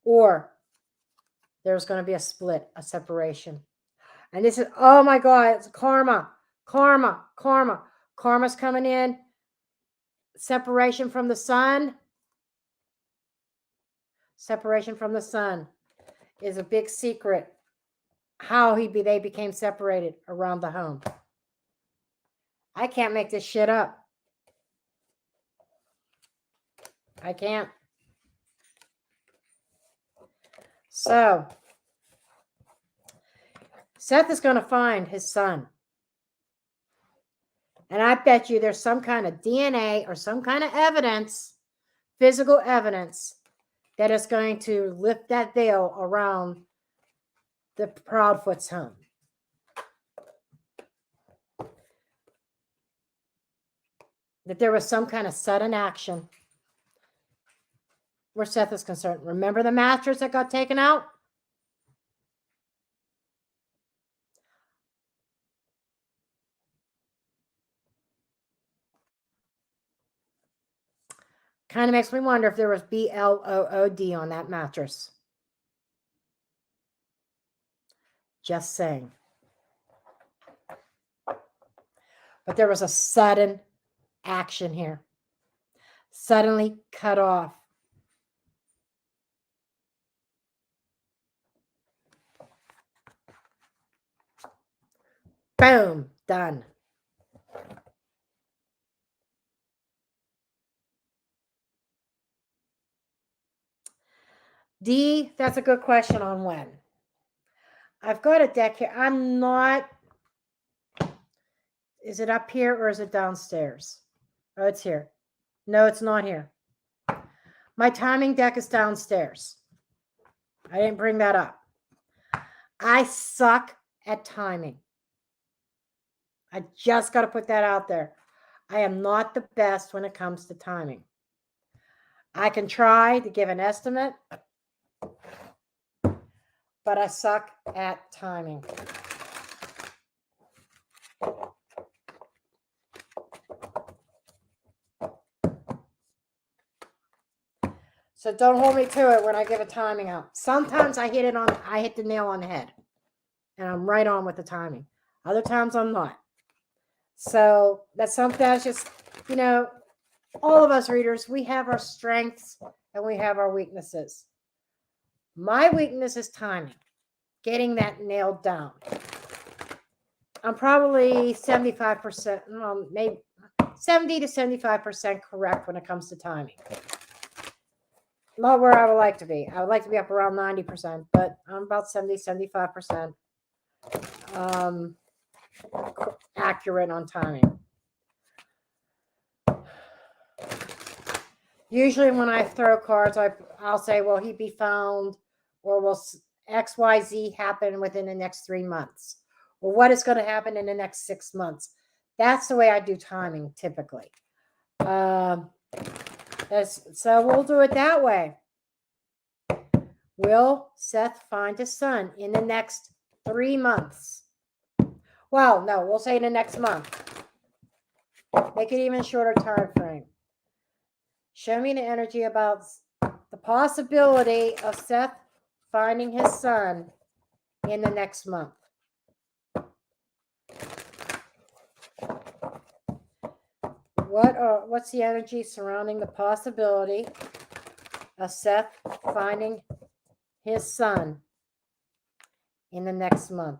or there's going to be a split, a separation. And this is, oh my God, it's karma, karma, karma. Karma's coming in. Separation from the son. Separation from the son is a big secret. How they became separated around the home. I can't make this shit up. I can't. So, Seth is going to find his son. And I bet you there's some kind of DNA or some kind of evidence, physical evidence, that is going to lift that veil around the Proudfoots home. That there was some kind of sudden action where Seth is concerned. Remember the mattress that got taken out? Kind of makes me wonder if there was BLOOD on that mattress. Just saying. But there was a sudden action here. Suddenly cut off. Boom, done. D, that's a good question on when. I've got a deck here. I'm not. Is it up here or is it downstairs? Oh, it's here. No, it's not here. My timing deck is downstairs. I didn't bring that up. I suck at timing. I just got to put that out there. I am not the best when it comes to timing. I can try to give an estimate, but I suck at timing. So don't hold me to it when I give a timing out. Sometimes I hit the nail on the head, and I'm right on with the timing. Other times I'm not. So that's something that's just, all of us readers, we have our strengths and we have our weaknesses. My weakness is timing, getting that nailed down. I'm probably 75%, maybe 70 to 75% correct when it comes to timing. Not where I would like to be. I would like to be up around 90%, but I'm about 70, 75% accurate on timing. Usually when I throw cards, I'll say, will he be found, or will XYZ happen within the next 3 months? Or what is going to happen in the next 6 months? That's the way I do timing typically. So we'll do it that way. Will Seth find his son in the next 3 months? Well, no, we'll say in the next month. Make it even shorter time frame. Show me the energy about the possibility of Seth finding his son in the next month. What's the energy surrounding the possibility of Seth finding his son in the next month?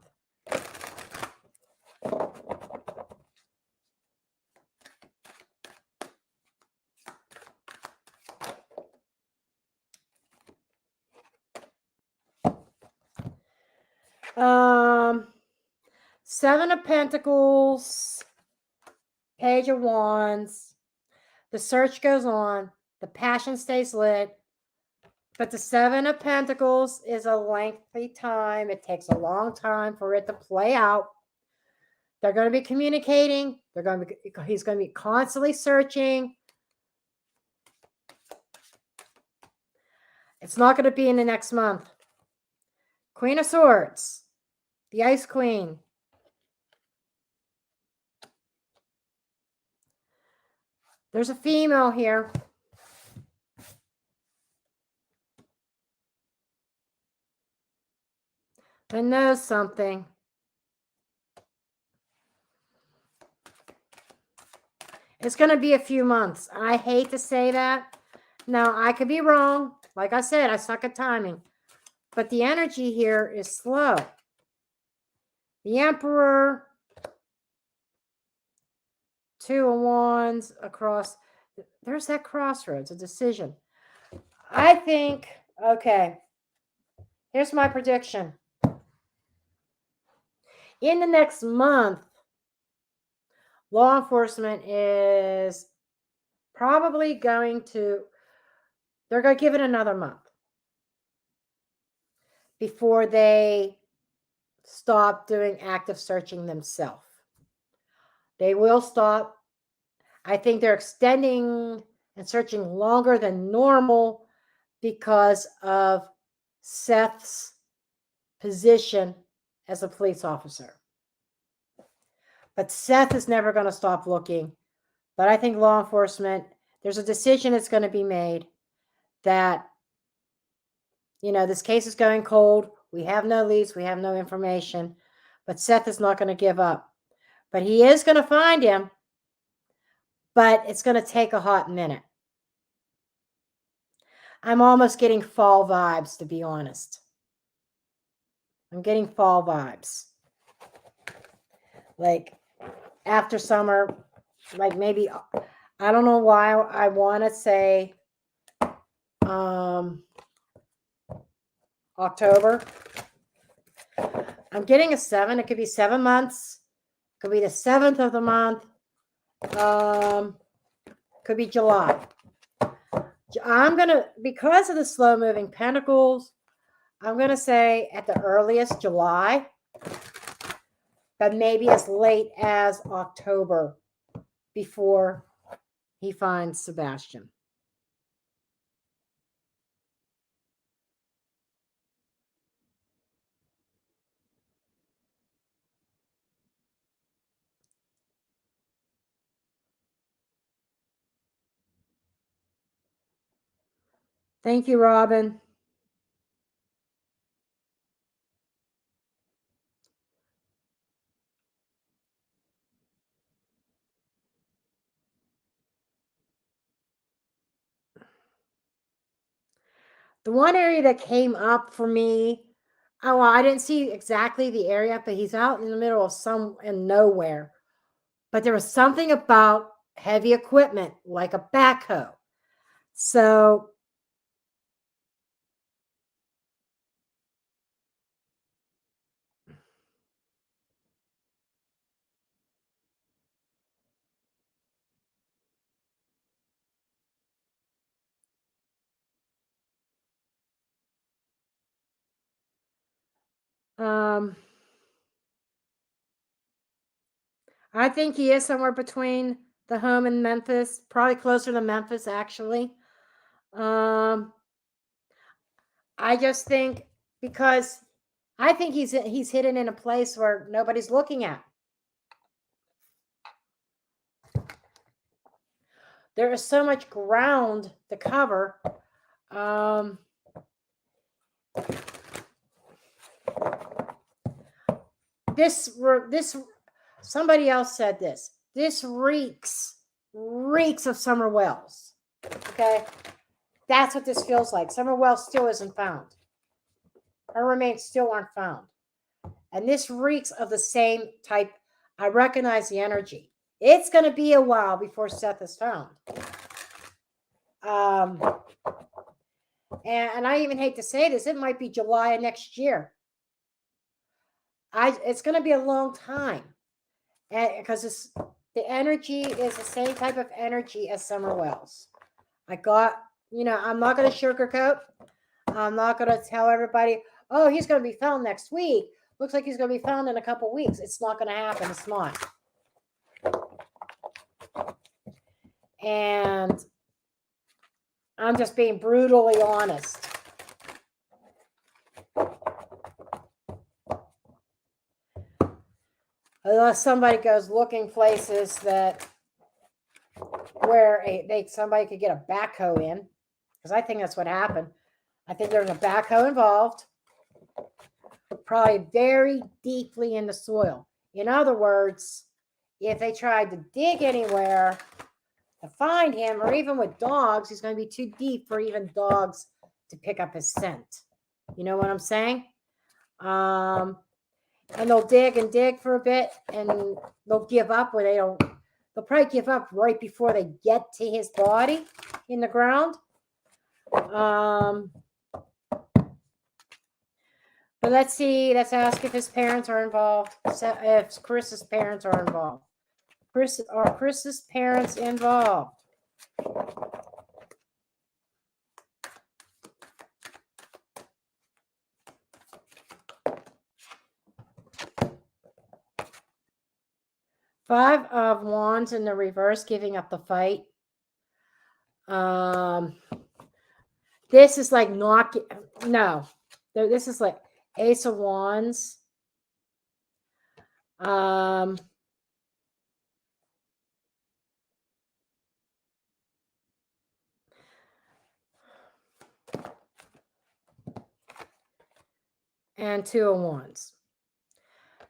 Seven of Pentacles, Page of Wands. The search goes on. The passion stays lit. But the Seven of Pentacles is a lengthy time. It takes a long time for it to play out. They're going to be communicating. He's going to be constantly searching. It's not going to be in the next month. Queen of Swords, the Ice Queen. There's a female here. That knows something. It's going to be a few months. I hate to say that. Now, I could be wrong. Like I said, I suck at timing. But the energy here is slow. The Emperor, Two of Wands across. There's that crossroads, a decision. I think, okay, here's my prediction. In the next month, law enforcement is probably going to, they're going to give it another month before they stop doing active searching themselves. They will stop. I think they're extending and searching longer than normal because of Seth's position as a police officer. But Seth is never going to stop looking. But I think law enforcement, there's a decision that's going to be made that, this case is going cold. We have no leads. We have no information. But Seth is not going to give up. But he is going to find him. But it's going to take a hot minute. I'm almost getting fall vibes, to be honest. I'm getting fall vibes. Like after summer, like maybe, I don't know why I want to say October. I'm getting a 7. It could be 7 months. Could be the 7th of the month. Could be July. I'm going to, because of the slow moving pentacles, I'm going to say at the earliest July, but maybe as late as October before he finds Sebastian. Thank you, Robin. The one area that came up for me, I didn't see exactly the area, but he's out in the middle of nowhere. But there was something about heavy equipment, like a backhoe. So I think he is somewhere between the home and Memphis, probably closer to Memphis, actually. I just think because I think he's hidden in a place where nobody's looking at. There is so much ground to cover. This somebody else said this. This reeks of Summer Wells. Okay, that's what this feels like. Summer Wells still isn't found. Her remains still aren't found, and this reeks of the same type. I recognize the energy. It's going to be a while before Seth is found. And I even hate to say this, it might be July of next year. It's going to be a long time, because the energy is the same type of energy as Summer Wells. I'm not going to sugarcoat. I'm not going to tell everybody, oh, he's going to be found next week. Looks like he's going to be found in a couple weeks. It's not going to happen. It's not. And I'm just being brutally honest. Unless somebody goes looking places where somebody could get a backhoe in, because I think that's what happened. I think there's a backhoe involved, probably very deeply in the soil. In other words, if they tried to dig anywhere to find him, or even with dogs, he's going to be too deep for even dogs to pick up his scent. You know what I'm saying? And they'll dig and dig for a bit, and they'll give up they'll probably give up right before they get to his body in the ground. But let's see. Let's ask if his parents are involved. If Chris's parents are involved. Are Chris's parents involved? Five of Wands in the reverse, giving up the fight. This is like this is like Ace of Wands. And Two of Wands.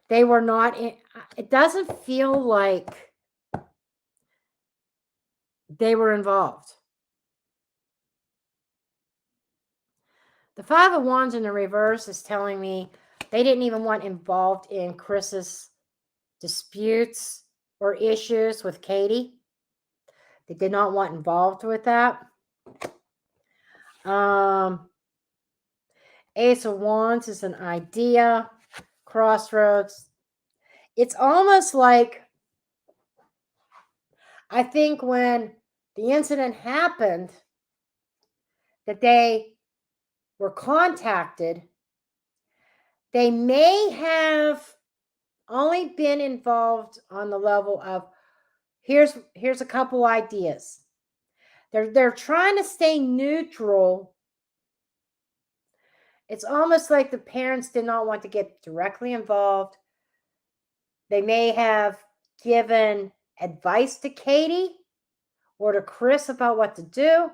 They were not in, it doesn't feel like they were involved. The Five of Wands in the reverse is telling me they didn't even want involved in Chris's disputes or issues with Katie. They did not want involved with that. Ace of Wands is an idea. Crossroads. It's almost like, I think when the incident happened, that they were contacted, they may have only been involved on the level of, here's a couple ideas. They're trying to stay neutral. It's almost like the parents did not want to get directly involved. They may have given advice to Katie or to Chris about what to do.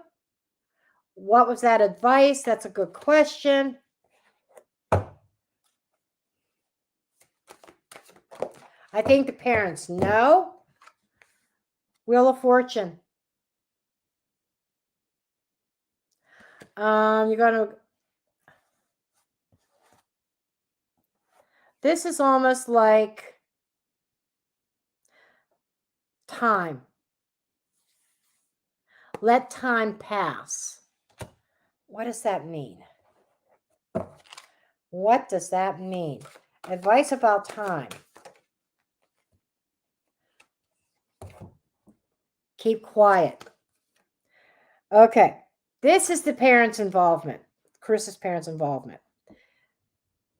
What was that advice? That's a good question. I think the parents know. Wheel of Fortune. You're going to... This is almost like time. Let time pass. What does that mean? What does that mean? Advice about time. Keep quiet. Okay. This is the parents' involvement. Chris's parents' involvement.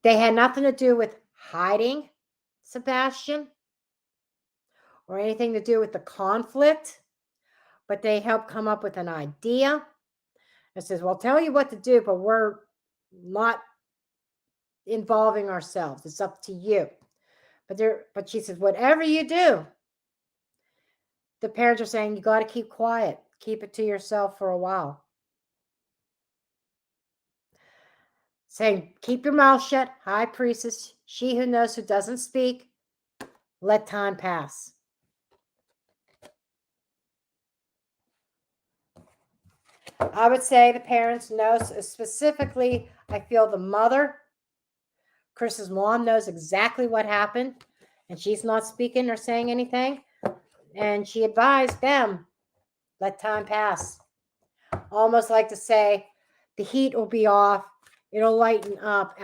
They had nothing to do with hiding Sebastian or anything to do with the conflict, but they helped come up with an idea. It says, well, I'll tell you what to do, but we're not involving ourselves. It's up to you. But she says, whatever you do, the parents are saying you got to keep quiet. Keep it to yourself for a while. Saying, keep your mouth shut, high priestess, she who knows who doesn't speak, let time pass. I would say the parents know, specifically, I feel the mother, Chris's mom, knows exactly what happened, and she's not speaking or saying anything. And she advised them, let time pass. Almost like to say, the heat will be off. It'll lighten up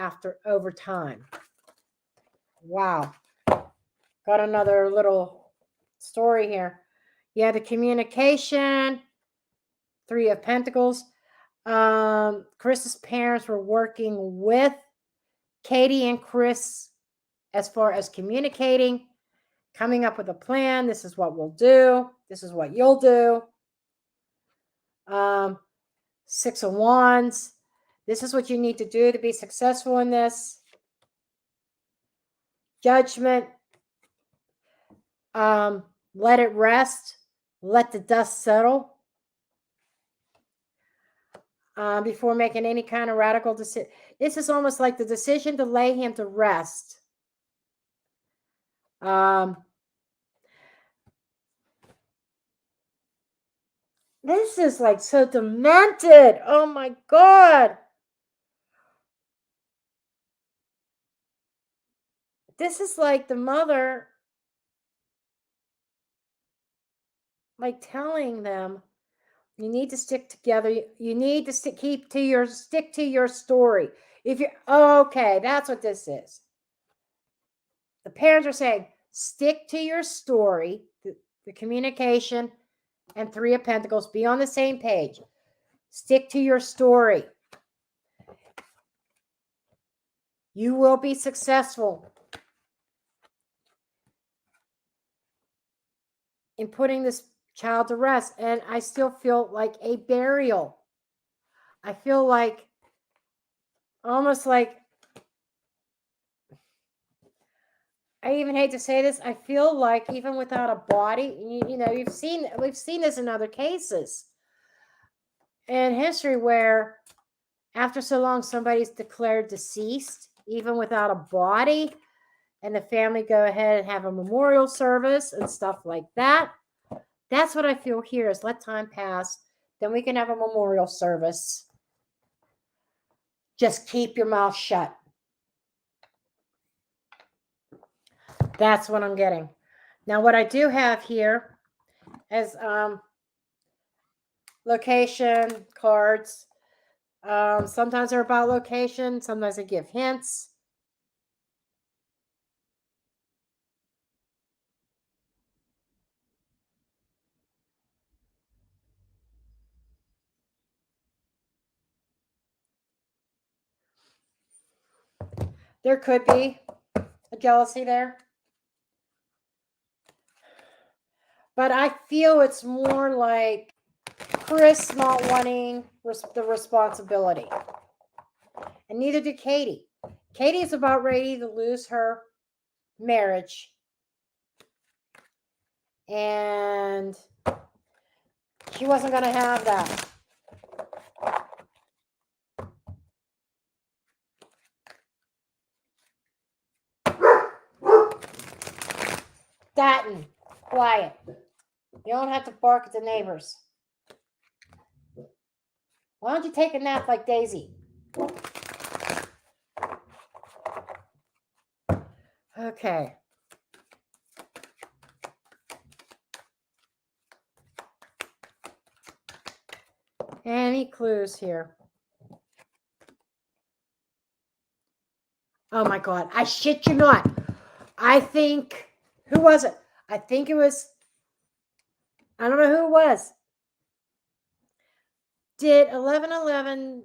over time. Wow. Got another little story here. Yeah, the communication, 3 of Pentacles. Chris's parents were working with Katie and Chris as far as communicating, coming up with a plan. This is what we'll do. This is what you'll do. 6 of Wands. This is what you need to do to be successful in this. Judgment. Let it rest. Let the dust settle. Before making any kind of radical decision. This is almost like the decision to lay him to rest. This is like so demented. Oh my God. This is like the mother, like telling them, you need to stick together. You need to stick to your story. If you okay, that's what this is. The parents are saying, stick to your story, the communication, and 3 of Pentacles. Be on the same page. Stick to your story. You will be successful in putting this child to rest. And I still feel like a burial. I feel like almost like, I even hate to say this, I feel like even without a body, you know, we've seen this in other cases in history where after so long somebody's declared deceased, even without a body, and the family go ahead and have a memorial service and stuff like that. That's what I feel here is let time pass. Then we can have a memorial service. Just keep your mouth shut. That's what I'm getting. Now, what I do have here is location cards. Sometimes they're about location. Sometimes they give hints. There could be a jealousy there. But I feel it's more like Chris not wanting the responsibility. And neither did Katie. Katie is about ready to lose her marriage. And she wasn't going to have that. Datton, quiet. You don't have to bark at the neighbors. Why don't you take a nap like Daisy? Okay. Any clues here? Oh my God. I shit you not. I think, who was it? I think it was, I don't know who it was. Did 1111,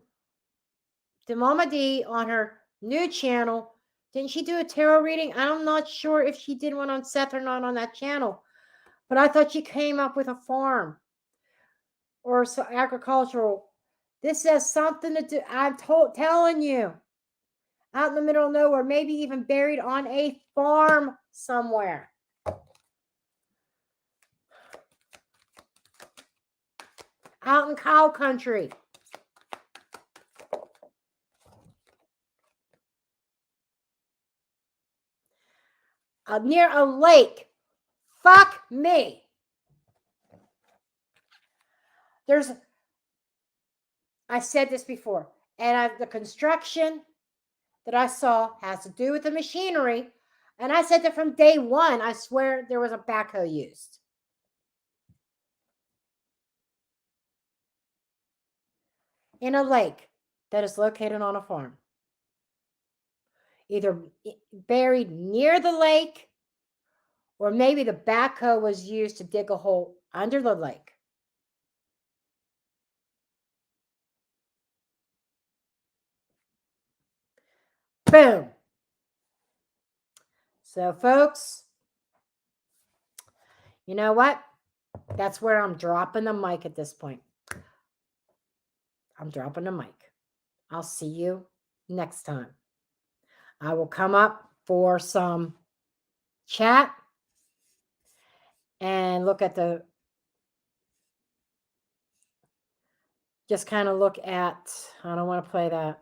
did Mama D on her new channel, didn't she do a tarot reading? I'm not sure if she did one on Seth or not on that channel. But I thought she came up with a farm or so agricultural This has something to do. I'm telling you, out in the middle of nowhere, maybe even buried on a farm somewhere. Out in cow country. Near a lake. Fuck me. I said this before, and the construction that I saw has to do with the machinery. And I said that from day one, I swear there was a backhoe used. In a lake that is located on a farm. Either buried near the lake, or maybe the backhoe was used to dig a hole under the lake. Boom. So, folks, you know what? That's where I'm dropping the mic at this point. I'm dropping the mic. I'll see you next time. I will come up for some chat and look at just kind of look at, I don't want to play that.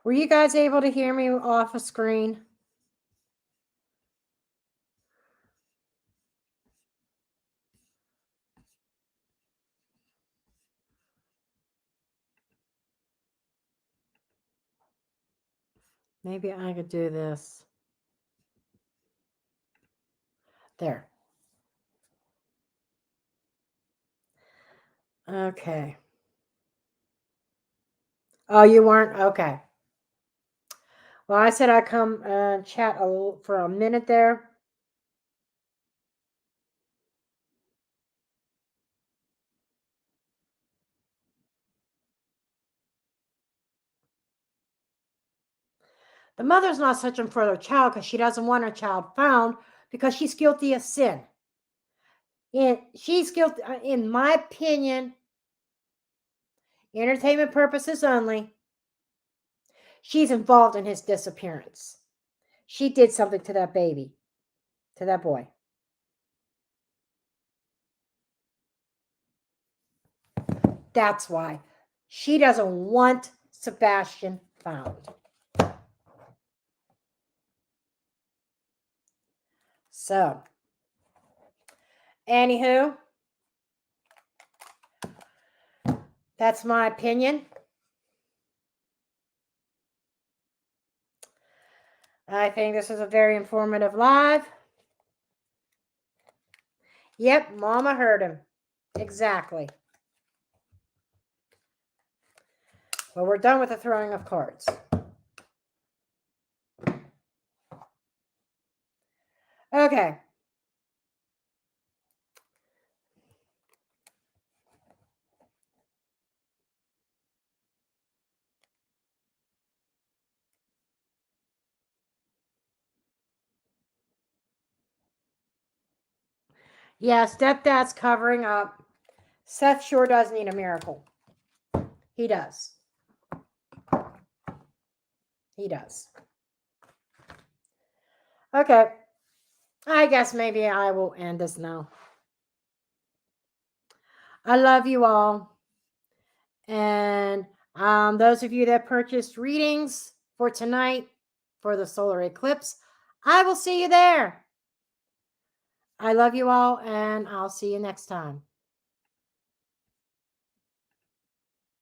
Were you guys able to hear me off a screen? Maybe I could do this. There. Okay. Oh, you weren't? Okay. Well, I said I'd come chat for a minute there. The mother's not searching for her child because she doesn't want her child found because she's guilty of sin. And she's guilty, in my opinion, entertainment purposes only. She's involved in his disappearance. She did something to that baby, to that boy. That's why she doesn't want Sebastian found. So, anywho, that's my opinion. I think this is a very informative live. Yep, Mama heard him. Exactly. Well, we're done with the throwing of cards. Okay. Yeah, stepdad's covering up. Seth sure does need a miracle. He does. He does. Okay. I guess maybe I will end this now. I love you all. And those of you that purchased readings for tonight for the solar eclipse, I will see you there. I love you all, and I'll see you next time.